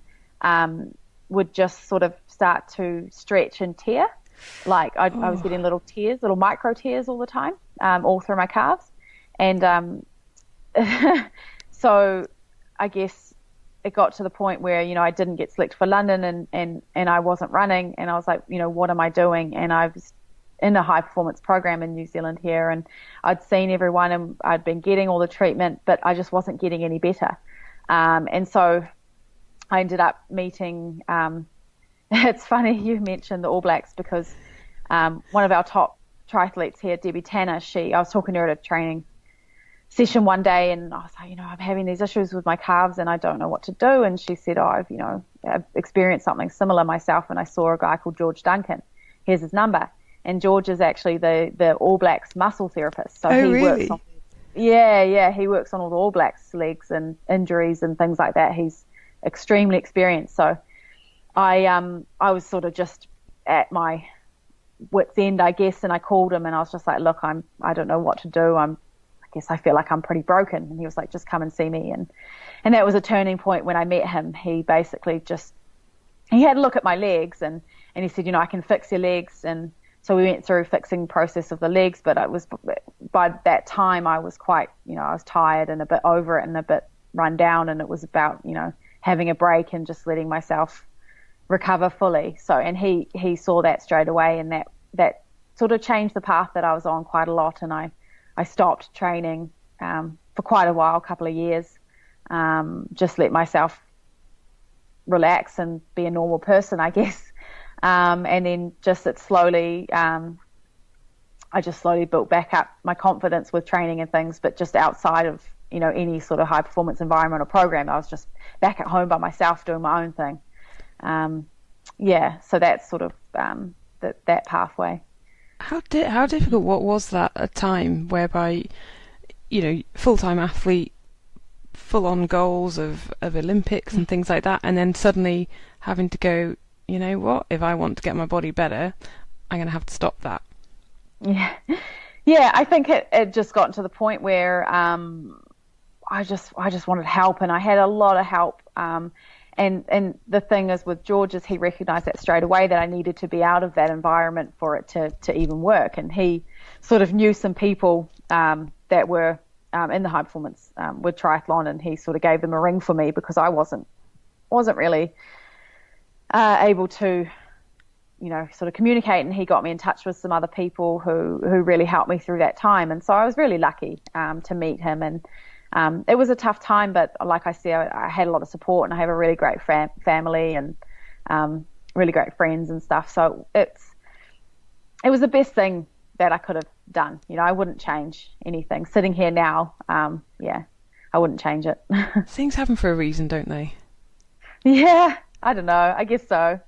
would just sort of start to stretch and tear. Like I was getting little tears, little micro tears all the time, all through my calves. And so I guess it got to the point where, I didn't get selected for London, and I wasn't running, and I was like, what am I doing? And I was in a high performance program in New Zealand here, and I'd seen everyone and I'd been getting all the treatment, but I just wasn't getting any better. And so I ended up meeting it's funny you mentioned the All Blacks because one of our top triathletes here, Debbie Tanner, I was talking to her at a training session one day, and I was like, I'm having these issues with my calves and I don't know what to do. And she said, I've experienced something similar myself, and I saw a guy called George Duncan. Here's his number. And George is actually the All Blacks muscle therapist. So he really? works he works on all the All Blacks legs and injuries and things like that. He's extremely experienced. So I was sort of just at my wit's end, I guess, and I called him and I was just like, look, I don't know what to do. I guess I feel like I'm pretty broken. And he was like, just come and see me. And that was a turning point when I met him. He basically he had a look at my legs and he said, I can fix your legs. And so we went through fixing process of the legs, but it was, by that time I was quite, I was tired and a bit over it and a bit run down, and it was about, having a break and just letting myself recover fully. So, and he saw that straight away, and that sort of changed the path that I was on quite a lot. And I stopped training for quite a while, a couple of years, just let myself relax and be a normal person, I guess. And then I just slowly built back up my confidence with training and things, but just outside of, any sort of high performance environment or program, I was just back at home by myself doing my own thing. So that's sort of that pathway. How difficult, what was that a time whereby, full-time athlete, full-on goals of Olympics and things like that, and then suddenly having to go, if I want to get my body better, I'm going to have to stop that. Yeah, I think it just got to the point where I just wanted help, and I had a lot of help. And the thing is with George is he recognised that straight away that I needed to be out of that environment for it to even work. And he sort of knew some people that were in the high performance with triathlon, and he sort of gave them a ring for me because I wasn't really able to, sort of communicate, and he got me in touch with some other people who really helped me through that time. And so I was really lucky to meet him, and it was a tough time, but like I said, I had a lot of support, and I have a really great family and really great friends and stuff. So it was the best thing that I could have done. I wouldn't change anything. Sitting here now, I wouldn't change it. Things happen for a reason, don't they? Yeah, I don't know. I guess so.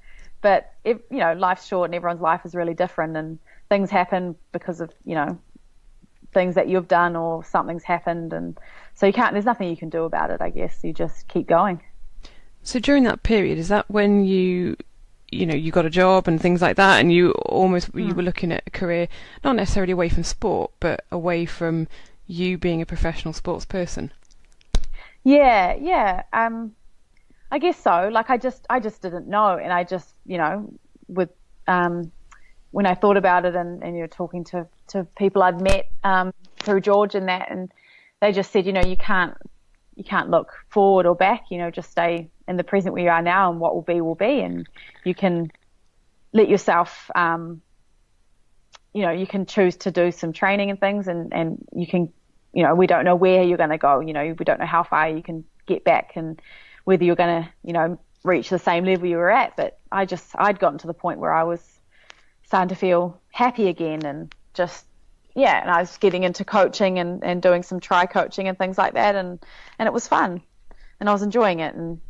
But life's short and everyone's life is really different, and things happen because of, things that you've done or something's happened, and so there's nothing you can do about it, I guess. You just keep going. So during that period, is that when you got a job and things like that, and you were looking at a career, not necessarily away from sport, but away from you being a professional sports person? Yeah. I guess so. Like I just didn't know, and I just, with when I thought about it, and you're talking to people I'd met through George and that, and they just said, you can't look forward or back, just stay in the present where you are now, and what will be, and you can let yourself, you can choose to do some training and things, and you can, we don't know where you're going to go, we don't know how far you can get back, and whether you're going to, reach the same level you were at. But I'd gotten to the point where I was starting to feel happy again, and just, and I was getting into coaching and doing some coaching and things like that, and it was fun, and I was enjoying it. And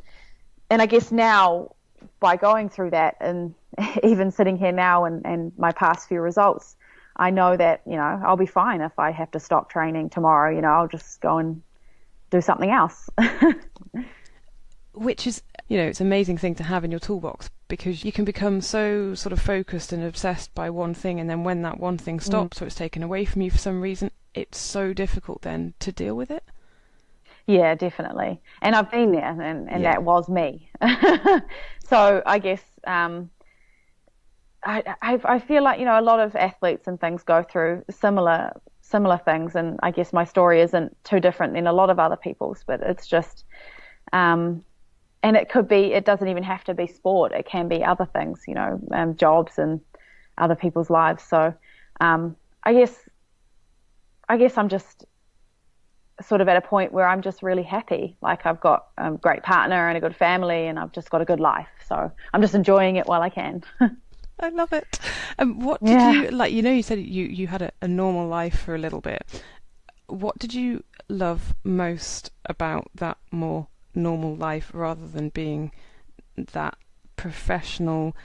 I guess now, by going through that, and even sitting here now and my past few results, I know that, I'll be fine if I have to stop training tomorrow. I'll just go and do something else. Which is, it's an amazing thing to have in your toolbox, because you can become so sort of focused and obsessed by one thing, and then when that one thing stops or it's taken away from you for some reason, it's so difficult then to deal with it. Yeah, definitely. And I've been there, and that was me. So I guess I feel like, a lot of athletes and things go through similar things, and I guess my story isn't too different than a lot of other people's, but it's just and it doesn't even have to be sport. It can be other things, jobs and other people's lives. So I guess I'm just sort of at a point where I'm just really happy. Like I've got a great partner and a good family, and I've just got a good life. So I'm just enjoying it while I can. I love it. What did you like? You said you had a normal life for a little bit. What did you love most about that more normal life, rather than being that professional,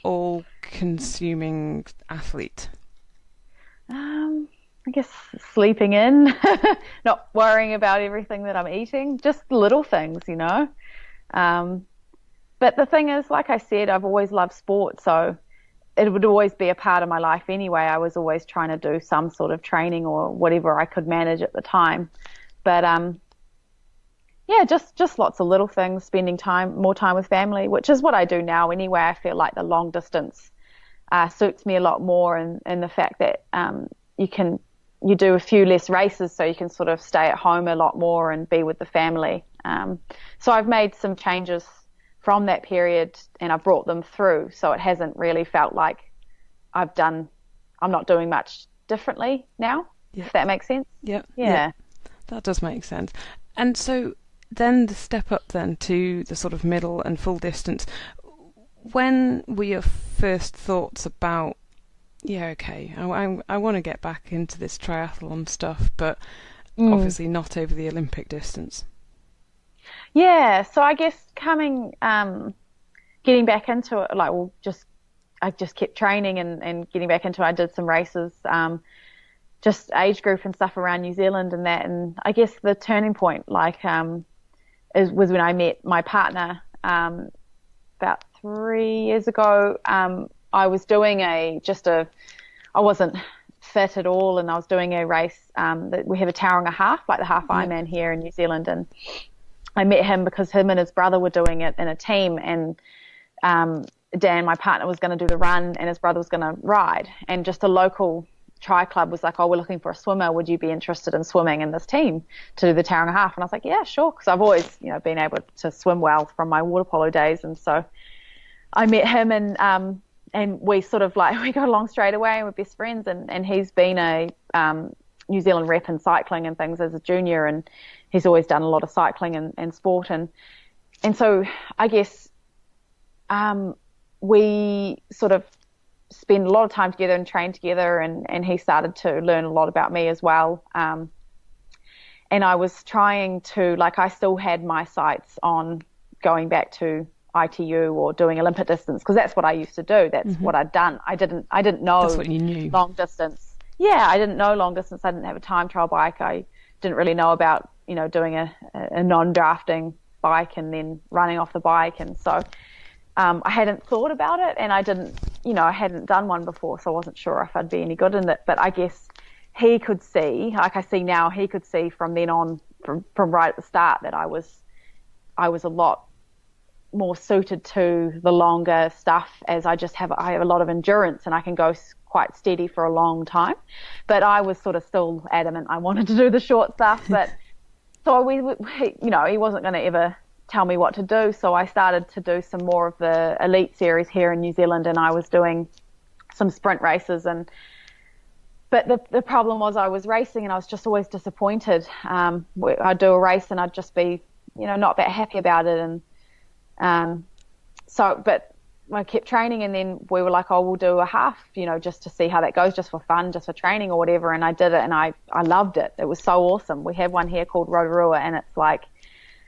all-consuming athlete? I guess sleeping in, not worrying about everything that I'm eating, just little things, But the thing is, like I said, I've always loved sport, so it would always be a part of my life anyway. I was always trying to do some sort of training or whatever I could manage at the time. But just lots of little things, spending more time with family, which is what I do now anyway. I feel like the long distance suits me a lot more, and the fact that you do a few less races, so you can sort of stay at home a lot more and be with the family. So I've made some changes from that period, and I've brought them through, so it hasn't really felt like I'm not doing much differently now, if that makes sense. Yeah, that does make sense. And so then the step up then to the sort of middle and full distance, when were your first thoughts about, I want to get back into this triathlon stuff, but obviously not over the Olympic distance? Yeah, so I guess getting back into it, I just kept training and getting back into it. I did some races, just age group and stuff around New Zealand and that. And I guess the turning point, was when I met my partner about 3 years ago. I was doing I wasn't fit at all, and I was doing a race that we have a Tauranga half, like the half Ironman here in New Zealand, and I met him because him and his brother were doing it in a team, and Dan, my partner, was going to do the run and his brother was going to ride, and just a local tri club was like, we're looking for a swimmer, would you be interested in swimming in this team to do the Tauranga half? And I was like, yeah, sure, because I've always been able to swim well from my water polo days. And so I met him, and we sort of we got along straight away, and we're best friends, and he's been a New Zealand rep in cycling and things as a junior, and he's always done a lot of cycling and sport, and so I guess we sort of spend a lot of time together and train together, and he started to learn a lot about me as well, and I was trying to, I still had my sights on going back to ITU or doing Olympic distance, because that's what I used to do. That's what I'd done. I didn't know. That's what you knew. Long distance. Yeah, I didn't know long distance. I didn't have a time trial bike. I didn't really know about doing a non-drafting bike and then running off the bike, and so I hadn't thought about it, and I hadn't done one before, so I wasn't sure if I'd be any good in it. But I guess he could see, like I see now, he could see from then on, from right at the start, that I was a lot more suited to the longer stuff, as I have a lot of endurance and I can go quite steady for a long time. But I was sort of still adamant I wanted to do the short stuff. But so we he wasn't going to ever tell me what to do. So I started to do some more of the elite series here in New Zealand, and I was doing some sprint races. But the problem was I was racing and I was just always disappointed. I'd do a race and I'd just be, not that happy about it. But I kept training, and then we were like, we'll do a half, just to see how that goes, just for fun, just for training or whatever. And I did it, and I loved it. It was so awesome. We have one here called Rotorua, and it's like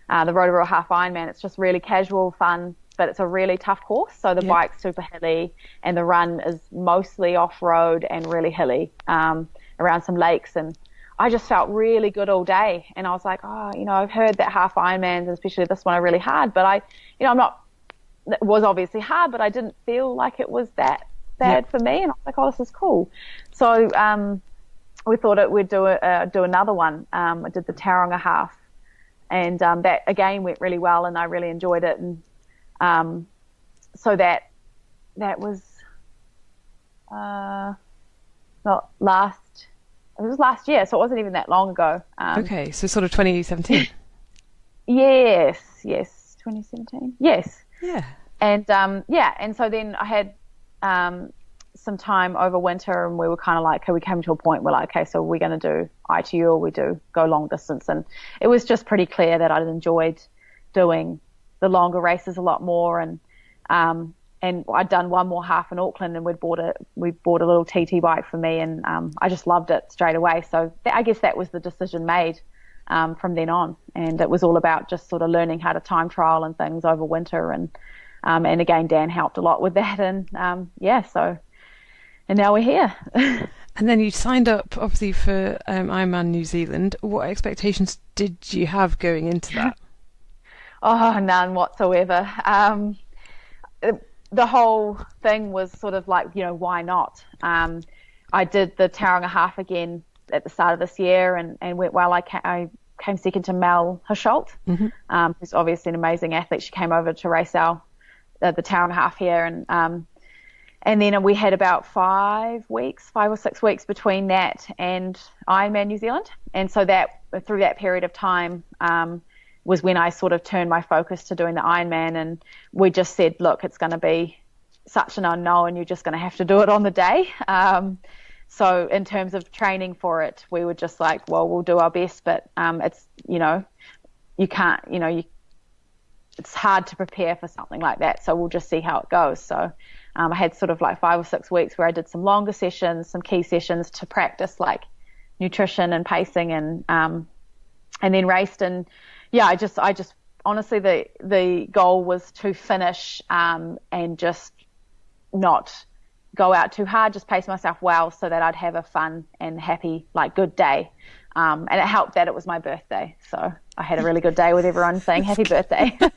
the Rotorua Half Ironman. It's just really casual fun, but it's a really tough course. So the bike's super hilly, and the run is mostly off-road and really hilly around some lakes. And I just felt really good all day. And I was like, I've heard that half Ironmans, especially this one, are really hard. But it was obviously hard, but I didn't feel like it was that bad for me. And I was like, this is cool. So we thought we'd do another one. I did the Tauranga half, and that again went really well, and I really enjoyed it. And so that was not last. It was last year, so it wasn't even that long ago. Okay, so sort of 2017. Yes, 2017. Yes. Yeah. And and so then I had some time over winter, and we were kind of like, okay, we came to a point where like, okay, so we're going to do ITU or we do go long distance. And it was just pretty clear that I'd enjoyed doing the longer races a lot more. And I'd done one more half in Auckland, and we bought a little TT bike for me, and I just loved it straight away. So I guess that was the decision made from then on. And it was all about just sort of learning how to time trial and things over winter. And again, Dan helped a lot with that. And and now we're here. And then you signed up, obviously, for Ironman New Zealand. What expectations did you have going into that? Oh, none whatsoever. The whole thing was sort of like, why not? I did the Tauranga half again at the start of this year, and went well. I came second to Mel Hirschholt, who's obviously an amazing athlete. She came over to race the Tauranga half here, and then we had about 5 or 6 weeks between that and Ironman New Zealand. And so that through that period of time was when I sort of turned my focus to doing the Ironman, and we just said, look, it's going to be such an unknown, you're just going to have to do it on the day. So in terms of training for it, we were just like, well, we'll do our best, but it's, you can't, it's hard to prepare for something like that. So we'll just see how it goes. So I had sort of like 5 or 6 weeks where I did some longer sessions, some key sessions to practice like nutrition and pacing, and then raced. And yeah, I just honestly, the goal was to finish and just not go out too hard, just pace myself well so that I'd have a fun and happy, like good day. And it helped that it was my birthday. So I had a really good day with everyone saying happy birthday. I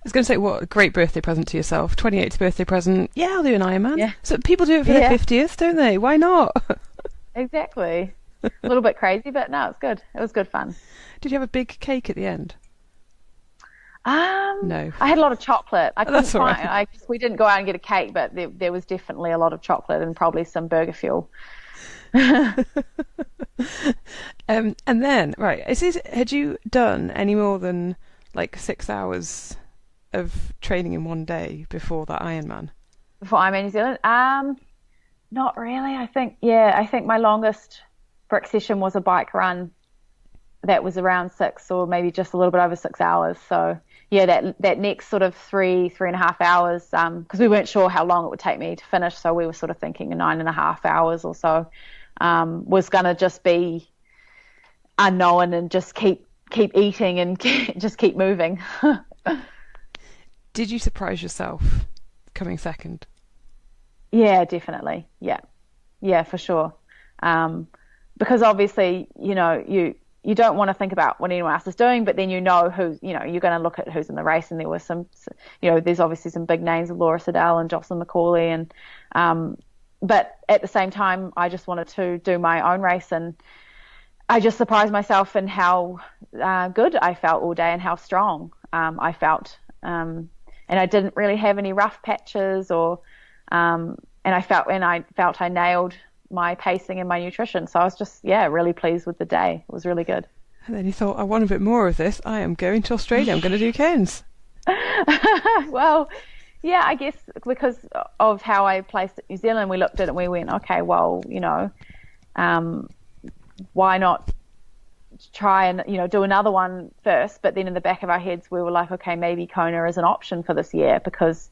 was going to say, what a great birthday present to yourself. 28th birthday present. Yeah, I'll do an Ironman. Yeah. So people do it for their 50th, don't they? Why not? Exactly. A little bit crazy, but no, it's good. It was good fun. Did you have a big cake at the end? No. I had a lot of chocolate. I couldn't That's all right. we didn't go out and get a cake, but there was definitely a lot of chocolate and probably some burger fuel. And then, right, had you done any more than like 6 hours of training in one day before that Ironman? Before Ironman New Zealand? Not really. I think my longest brick session was a bike run that was around 6 or maybe just a little bit over 6 hours. So yeah, that next sort of 3.5 hours, because we weren't sure how long it would take me to finish. So we were sort of thinking 9.5 hours or so, was going to just be unknown and just keep eating and just keep moving. Did you surprise yourself coming second? Yeah, definitely. Yeah, for sure. Because obviously, you don't want to think about what anyone else is doing, but then you're going to look at who's in the race, and there were some, there's obviously some big names, Laura Siddell and Jocelyn McCauley, and but at the same time, I just wanted to do my own race, and I just surprised myself in how good I felt all day and how strong I felt, and I didn't really have any rough patches, and I felt I nailed my pacing and my nutrition. So I was just, really pleased with the day. It was really good. And then you thought, I want a bit more of this. I am going to Australia. I'm going to do Cairns. Well, yeah, I guess because of how I placed at New Zealand, we looked at it and we went, okay, well, why not try and, do another one first? But then in the back of our heads, we were like, okay, maybe Kona is an option for this year, because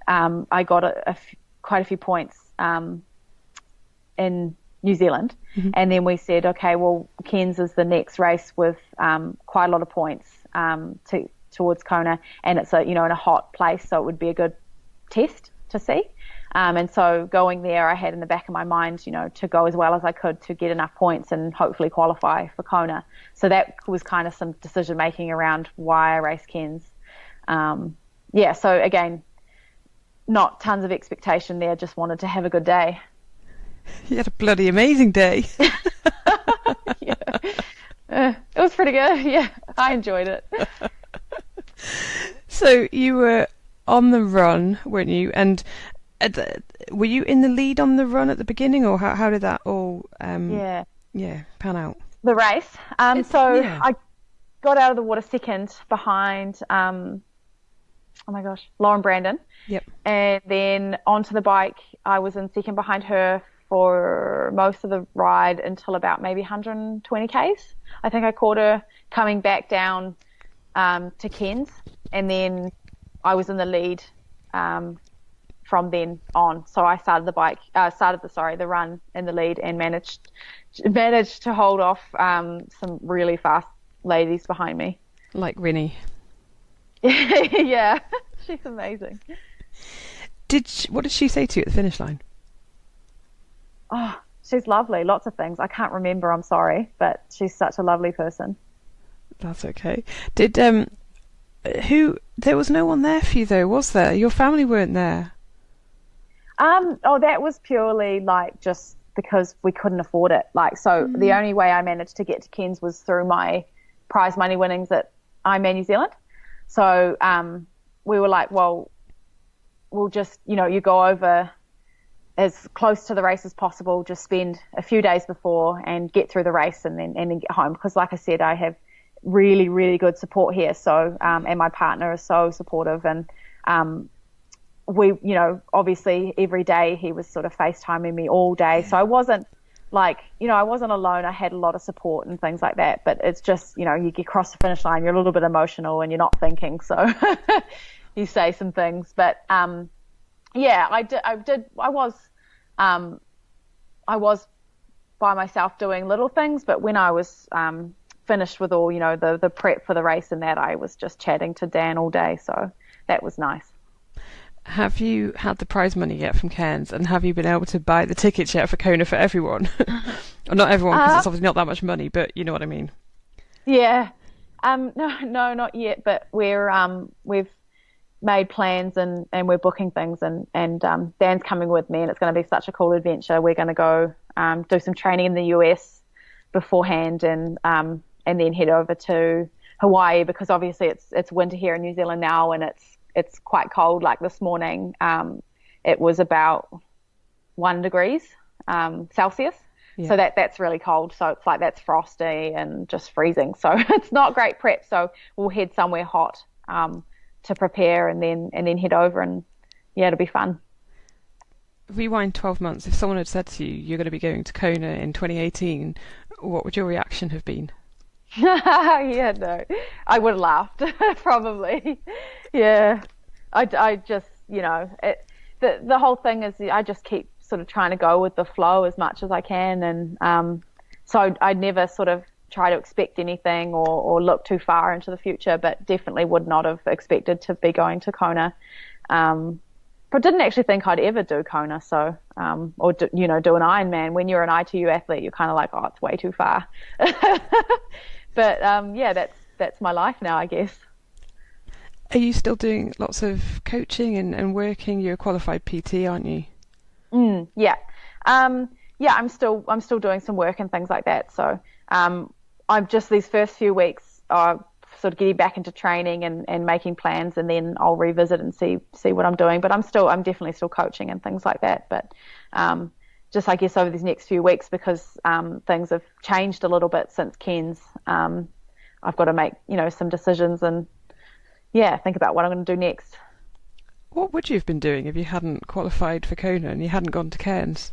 I got quite a few points in New Zealand, and then we said, okay, well, Cairns is the next race with quite a lot of points towards Kona, and it's in a hot place, so it would be a good test to see. And so going there, I had in the back of my mind, to go as well as I could to get enough points and hopefully qualify for Kona. So that was kind of some decision making around why I raced Cairns. So again, not tons of expectation there, just wanted to have a good day. You had a bloody amazing day. It was pretty good. Yeah, I enjoyed it. So you were on the run, weren't you? And were you in the lead on the run at the beginning, or how did that all pan out? The race. I got out of the water second behind oh my gosh, Lauren Brandon. Yep. And then onto the bike, I was in second behind her for most of the ride until about maybe 120 Ks. I think I caught her coming back down to Cairns, and then I was in the lead from then on. So I started the run in the lead and managed to hold off some really fast ladies behind me. Like Rinny. Yeah, she's amazing. What did she say to you at the finish line? Oh, she's lovely. Lots of things. I can't remember, I'm sorry, but she's such a lovely person. That's okay. There was no one there for you though, was there? Your family weren't there. That was purely like just because we couldn't afford it. Like, so the only way I managed to get to Cairns was through my prize money winnings at Ironman New Zealand. So we were like, well, we'll just, you go over as close to the race as possible, just spend a few days before and get through the race and then get home. Because like I said, I have really, really good support here. So, and my partner is so supportive, and we, obviously every day he was sort of FaceTiming me all day. So I wasn't like, I wasn't alone. I had a lot of support and things like that, but it's just, you get across the finish line, you're a little bit emotional and you're not thinking. So you say some things, but, yeah, I was by myself doing little things, but when I was finished with all, the prep for the race and that, I was just chatting to Dan all day, so that was nice. Have you had the prize money yet from Cairns, and have you been able to buy the tickets yet for Kona for everyone? Well, not everyone, because it's obviously not that much money, but you know what I mean. Yeah. No, not yet, but we've made plans and we're booking things, and Dan's coming with me, and it's going to be such a cool adventure. We're going to go do some training in the US beforehand, and then head over to Hawaii, because obviously it's winter here in New Zealand now, and it's quite cold. Like this morning, it was about 1 degree Celsius. Yeah. So that's really cold. So it's like that's frosty and just freezing. So it's not great prep. So we'll head somewhere hot to prepare, and then head over, and yeah, it'll be fun. Rewind 12 months. If someone had said to you, you're going to be going to Kona in 2018, what would your reaction have been? Yeah, no, I would have laughed probably. Yeah, I just, the whole thing is I just keep sort of trying to go with the flow as much as I can, and so I'd never sort of try to expect anything or look too far into the future, but definitely would not have expected to be going to Kona. But didn't actually think I'd ever do Kona, so or do an Ironman. When you're an ITU athlete, you're kind of like, oh, it's way too far. But yeah, that's my life now, I guess. Are you still doing lots of coaching and working? You're a qualified PT, aren't you? Yeah. Yeah, I'm still doing some work and things like that. So I'm just these first few weeks sort of getting back into training and making plans, and then I'll revisit and see what I'm doing. But I'm definitely still coaching and things like that. But just I guess over these next few weeks, because things have changed a little bit since Cairns, I've got to make some decisions and think about what I'm going to do next. What would you have been doing if you hadn't qualified for Kona and you hadn't gone to Cairns?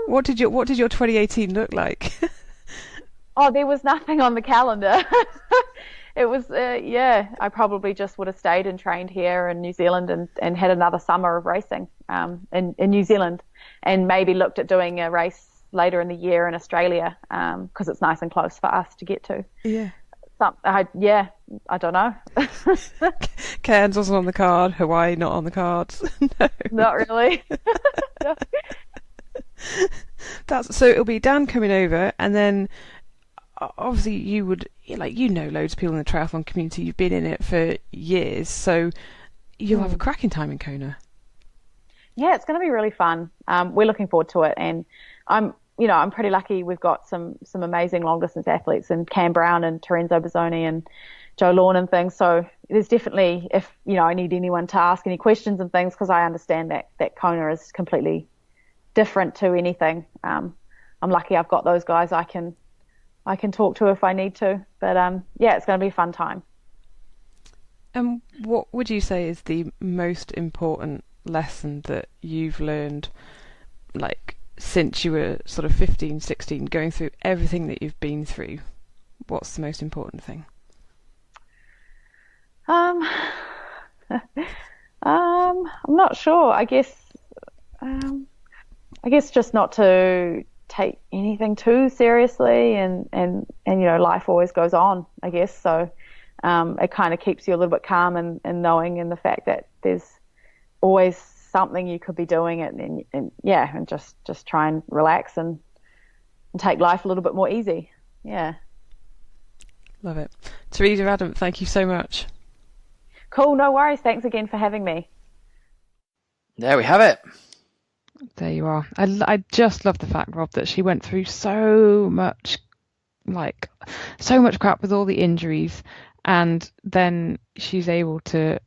What did your 2018 look like? Oh, there was nothing on the calendar. It was, I probably just would have stayed and trained here in New Zealand and had another summer of racing in New Zealand, and maybe looked at doing a race later in the year in Australia, because it's nice and close for us to get to. Yeah. I don't know. Cairns wasn't on the card. Hawaii not on the cards. No. Not really. No. So it'll be Dan coming over, and then obviously you would loads of people in the triathlon community. You've been in it for years, so you'll have a cracking time in Kona. Yeah, it's going to be really fun. We're looking forward to it, and I'm pretty lucky. We've got some amazing long distance athletes, and Cam Brown and Teresa Adam and Joe Lawn and things. So there's definitely, if I need anyone to ask any questions and things, because I understand that Kona is completely different to anything. I'm lucky I've got those guys I can talk to if I need to. But it's going to be a fun time. And what would you say is the most important lesson that you've learned, like, since you were sort of 15, 16, going through everything that you've been through? What's the most important thing? I'm not sure. I guess just not to take anything too seriously, and life always goes on, I guess. So it kind of keeps you a little bit calm and knowing in the fact that there's always something you could be doing it, and just try and relax and take life a little bit more easy. Yeah. Love it. Teresa Adam, thank you so much. Cool, no worries. Thanks again for having me. There we have it. There you are. I just love the fact, Rob, that she went through so much crap with all the injuries, and then she's able to,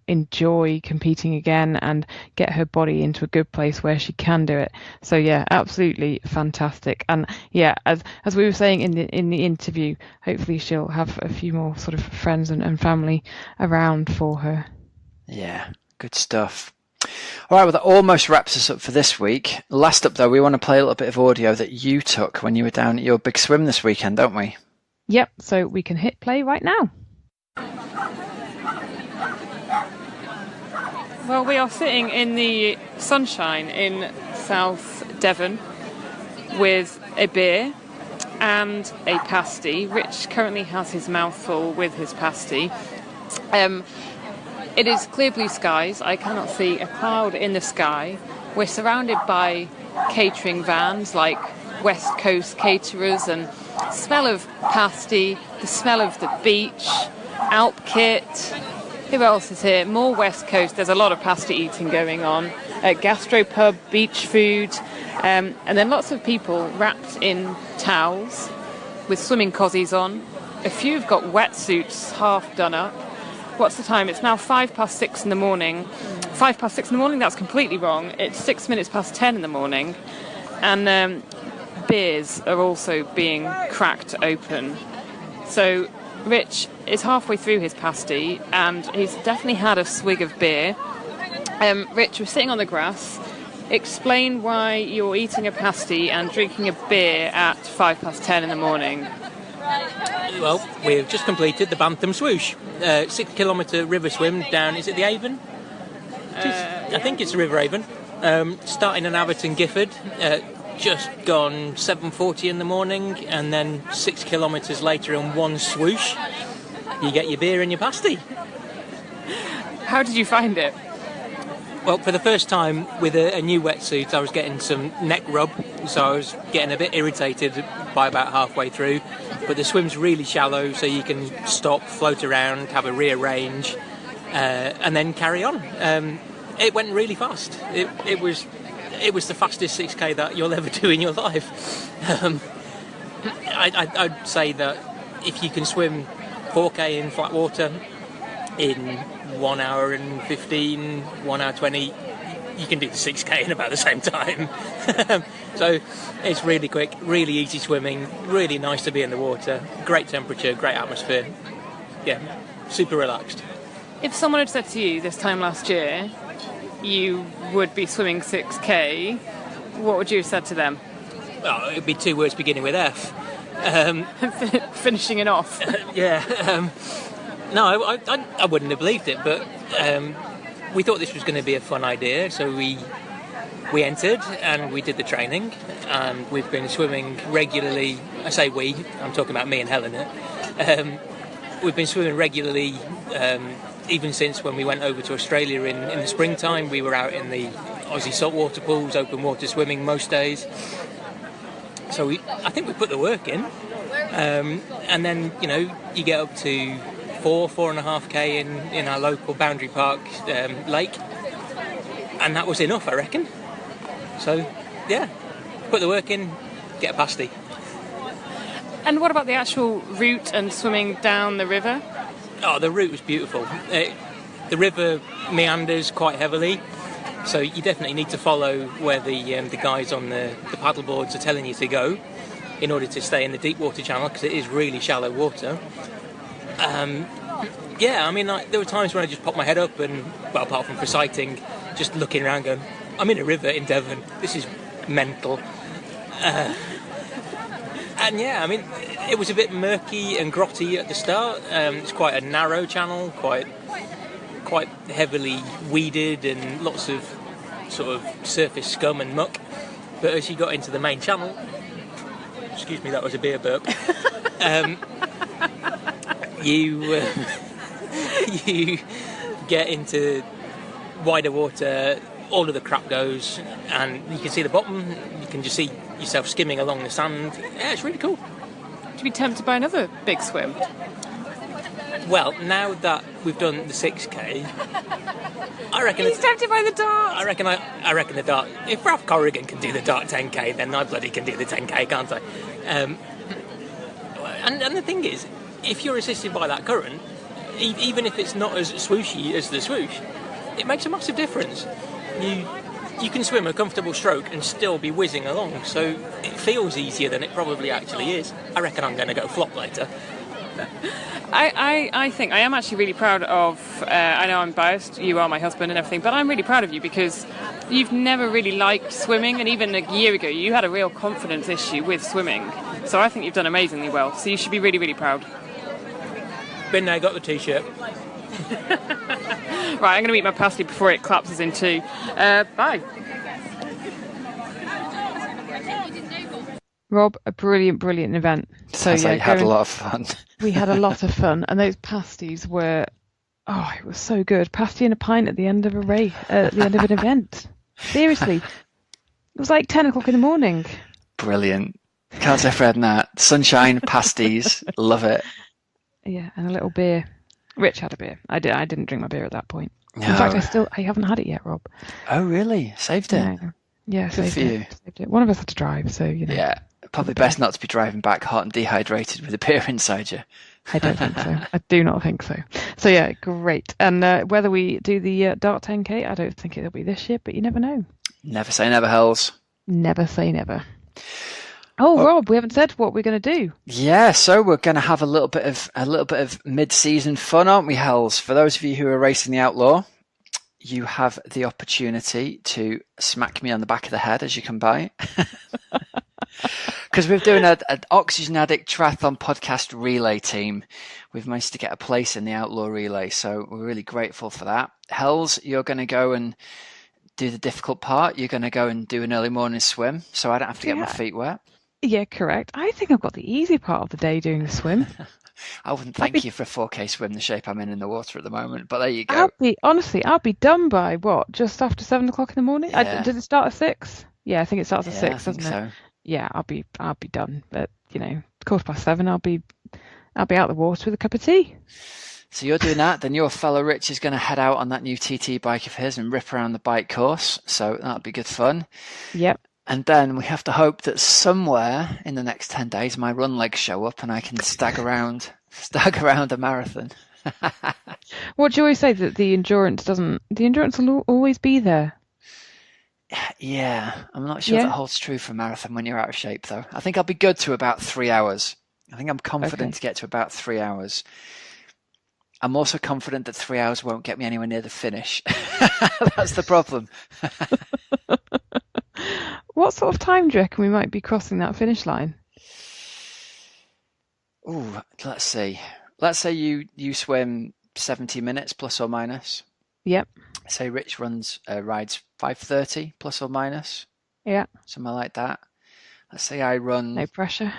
enjoy competing again and get her body into a good place where she can do it. So yeah, absolutely fantastic. And yeah, as we were saying in the interview, hopefully she'll have a few more sort of friends and family around for her. Yeah, good stuff. All right, well, that almost wraps us up for this week. Last up, though, we want to play a little bit of audio that you took when you were down at your big swim this weekend, don't we? Yep, so we can hit play right now. Well, we are sitting in the sunshine in South Devon with a beer and a pasty. Rich currently has his mouth full with his pasty. It is clear blue skies. I cannot see a cloud in the sky. We're surrounded by catering vans like West Coast caterers, and smell of pasty, the smell of the beach, Alp Kit. Who else is here? More West Coast. There's a lot of pasty eating going on. Gastropub, beach food, and then lots of people wrapped in towels with swimming cozies on. A few have got wetsuits half done up. What's the time? It's now 6:05 in the morning. 6:05 in the morning? That's completely wrong. It's 6 minutes past 10 in the morning. And beers are also being cracked open. So Rich is halfway through his pasty and he's definitely had a swig of beer. Rich, we're sitting on the grass. Explain why you're eating a pasty and drinking a beer at 10:05 in the morning. Well, we've just completed the Bantam Swoosh, 6-kilometre river swim down, is it the Avon? I think it's the River Avon. Starting in Aberton Gifford, just gone 7:40 in the morning, and then 6 kilometres later in one swoosh, you get your beer and your pasty. How did you find it? Well, for the first time with a new wetsuit, I was getting some neck rub, so I was getting a bit irritated by about halfway through. But the swim's really shallow, so you can stop, float around, have a rearrange, and then carry on. It went really fast. It was the fastest 6K that you'll ever do in your life. I'd say that if you can swim 4K in flat water in 1 hour and 15, 1 hour 20, you can do the 6K in about the same time. So it's really quick, really easy swimming, really nice to be in the water, great temperature, great atmosphere. Yeah, super relaxed. If someone had said to you this time last year you would be swimming 6K, what would you have said to them? Well, it would be 2 words beginning with F. Finishing it off. Yeah. No, I wouldn't have believed it, but we thought this was going to be a fun idea, so we entered and we did the training, and we've been swimming regularly. I say we, I'm talking about me and Helen. We've been swimming regularly even since when we went over to Australia in the springtime. We were out in the Aussie saltwater pools, open water swimming most days. So I think we put the work in, and then you get up to 4.5K in our local Boundary Park lake, and that was enough, I reckon. So yeah, put the work in, get a pasty. And what about the actual route and swimming down the river? Oh, the route was beautiful. The river meanders quite heavily, so you definitely need to follow where the guys on the paddle boards are telling you to go in order to stay in the deep water channel, because it is really shallow water. Yeah, I mean, like, there were times when I just popped my head up and, well, apart from for sighting, just looking around going, I'm in a river in Devon. This is mental. And yeah, I mean, it was a bit murky and grotty at the start. It's quite a narrow channel, quite heavily weeded and lots of sort of surface scum and muck. But as you got into the main channel, excuse me, that was a beer burp. You get into wider water, all of the crap goes, and you can see the bottom. You can just see yourself skimming along the sand. Yeah, it's really cool. Would you be tempted by another big swim? Well, now that we've done the 6K, I reckon he's tempted by the dart. I reckon the dart. If Ralph Corrigan can do the dart 10K, then I bloody can do the 10K, can't I? And the thing is, if you're assisted by that current, even if it's not as swooshy as the swoosh, it makes a massive difference. You can swim a comfortable stroke and still be whizzing along, so it feels easier than it probably actually is. I reckon I'm going to go flop later. I think I am actually really proud of, I know I'm biased, you are my husband and everything, but I'm really proud of you because you've never really liked swimming, and even a year ago you had a real confidence issue with swimming. So I think you've done amazingly well, so you should be really, really proud. Been there, got the t-shirt. Right, I'm going to eat my pasty before it collapses in two. Bye. Rob, a brilliant event. So sounds like you had a lot of fun. We had a lot of fun, and those pasties were, it was so good. Pasty and a pint at the end of a race, at the end of an event. Seriously, it was like 10 o'clock in the morning. Brilliant. Can't say Fred and that. Sunshine, pasties, love it. Yeah, and a little beer. Rich had a beer. I didn't drink my beer at that point. No. In fact, I haven't had it yet, Rob. Oh, really? Saved it? Yeah, good for you. Saved it. One of us had to drive, so, you know. Yeah, probably best not to be driving back hot and dehydrated with a beer inside you. I don't think so. I do not think so. So, yeah, great. And whether we do the Dart 10K, I don't think it'll be this year, but you never know. Never say never, Hells. Never say never. Oh, Rob, we haven't said what we're going to do. Yeah, so we're going to have a little bit of mid-season fun, aren't we, Hells? For those of you who are racing the Outlaw, you have the opportunity to smack me on the back of the head as you come by. Because we're doing an Oxygenaddict Triathlon Podcast relay team. We've managed to get a place in the Outlaw relay, so we're really grateful for that. Hells, you're going to go and do the difficult part. You're going to go and do an early morning swim, so I don't have to get my feet wet. Yeah, correct. I think I've got the easy part of the day doing the swim. I wouldn't thank you for a 4K swim, the shape I'm in the water at the moment, but there you go. I'll be done by what? Just after 7 o'clock in the morning? Yeah. Does it start at 6? Yeah, I think it starts at 6, doesn't it? So. Yeah, I'll be done. But 7:15, I'll be out the water with a cup of tea. So you're doing that, then your fellow Rich is going to head out on that new TT bike of his and rip around the bike course. So that'll be good fun. Yep. And then we have to hope that somewhere in the next 10 days, my run legs show up and I can stag around a marathon. What do you always say, that the endurance will always be there? Yeah, I'm not sure that holds true for a marathon when you're out of shape, though. I think I'll be good to about 3 hours. I think I'm confident to get to about 3 hours. I'm also confident that 3 hours won't get me anywhere near the finish. That's the problem. What sort of time do you reckon we might be crossing that finish line? Ooh, let's see. Let's say you swim 70 minutes plus or minus. Yep. Say Rich rides 5:30 plus or minus. Yeah. Something like that. Let's say I run. No pressure.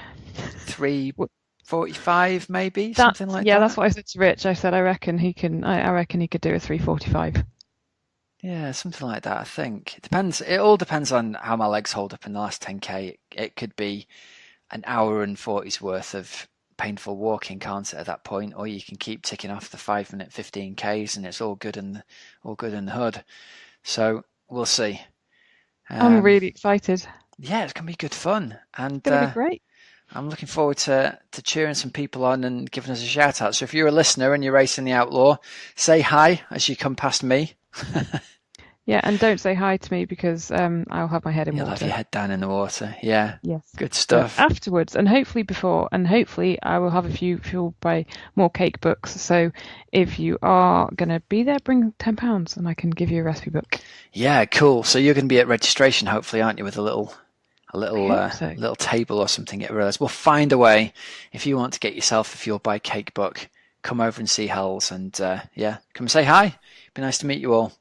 3:45 maybe, something like that. Yeah, that's what I said to Rich. I said I reckon he could do a 3:45. Yeah, something like that, I think. It depends. It all depends on how my legs hold up in the last 10K. It could be an hour and 40's worth of painful walking, can't it, at that point? Or you can keep ticking off the 5-minute 15Ks and it's all good in the hood. So we'll see. I'm really excited. Yeah, it's going to be good fun. And it's going to be great. I'm looking forward to cheering some people on and giving us a shout out. So if you're a listener and you're racing the Outlaw, say hi as you come past me. Yeah, and don't say hi to me because I'll have my head in You'll water. have your head down in the water. Yeah. Yes. Good stuff. Afterwards, and hopefully before, and hopefully I will have a few fueled by more cake books. So if you are going to be there, bring £10 and I can give you a recipe book. Yeah, cool. So you're going to be at registration, hopefully, aren't you, with a little so. little table or something. Get realised. We'll find a way. If you want to get yourself a fueled by cake book, come over and see Hels, and come and say hi. Be nice to meet you all.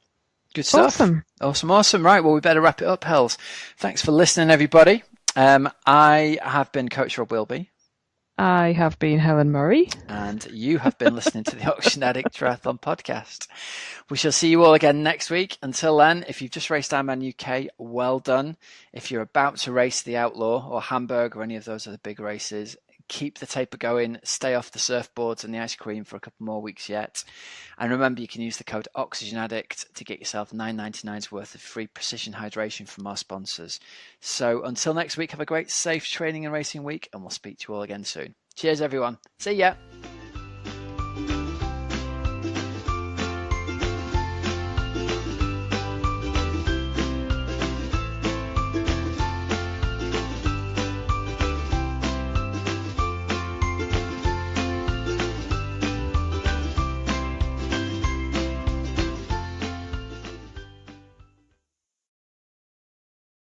Good stuff. Awesome. Right, well, we better wrap it up, Hels. Thanks for listening, everybody. I have been Coach Rob Wilby. I have been Helen Murray. And you have been listening to the Oxygenaddict Triathlon Podcast. We shall see you all again next week. Until then, if you've just raced Ironman UK, well done. If you're about to race the Outlaw or Hamburg or any of those other big races, keep the taper going, stay off the surfboards and the ice cream for a couple more weeks yet. And remember, you can use the code Oxygenaddict to get yourself $9.99's worth of free precision hydration from our sponsors. So until next week, have a great, safe training and racing week, and we'll speak to you all again soon. Cheers, everyone. See ya.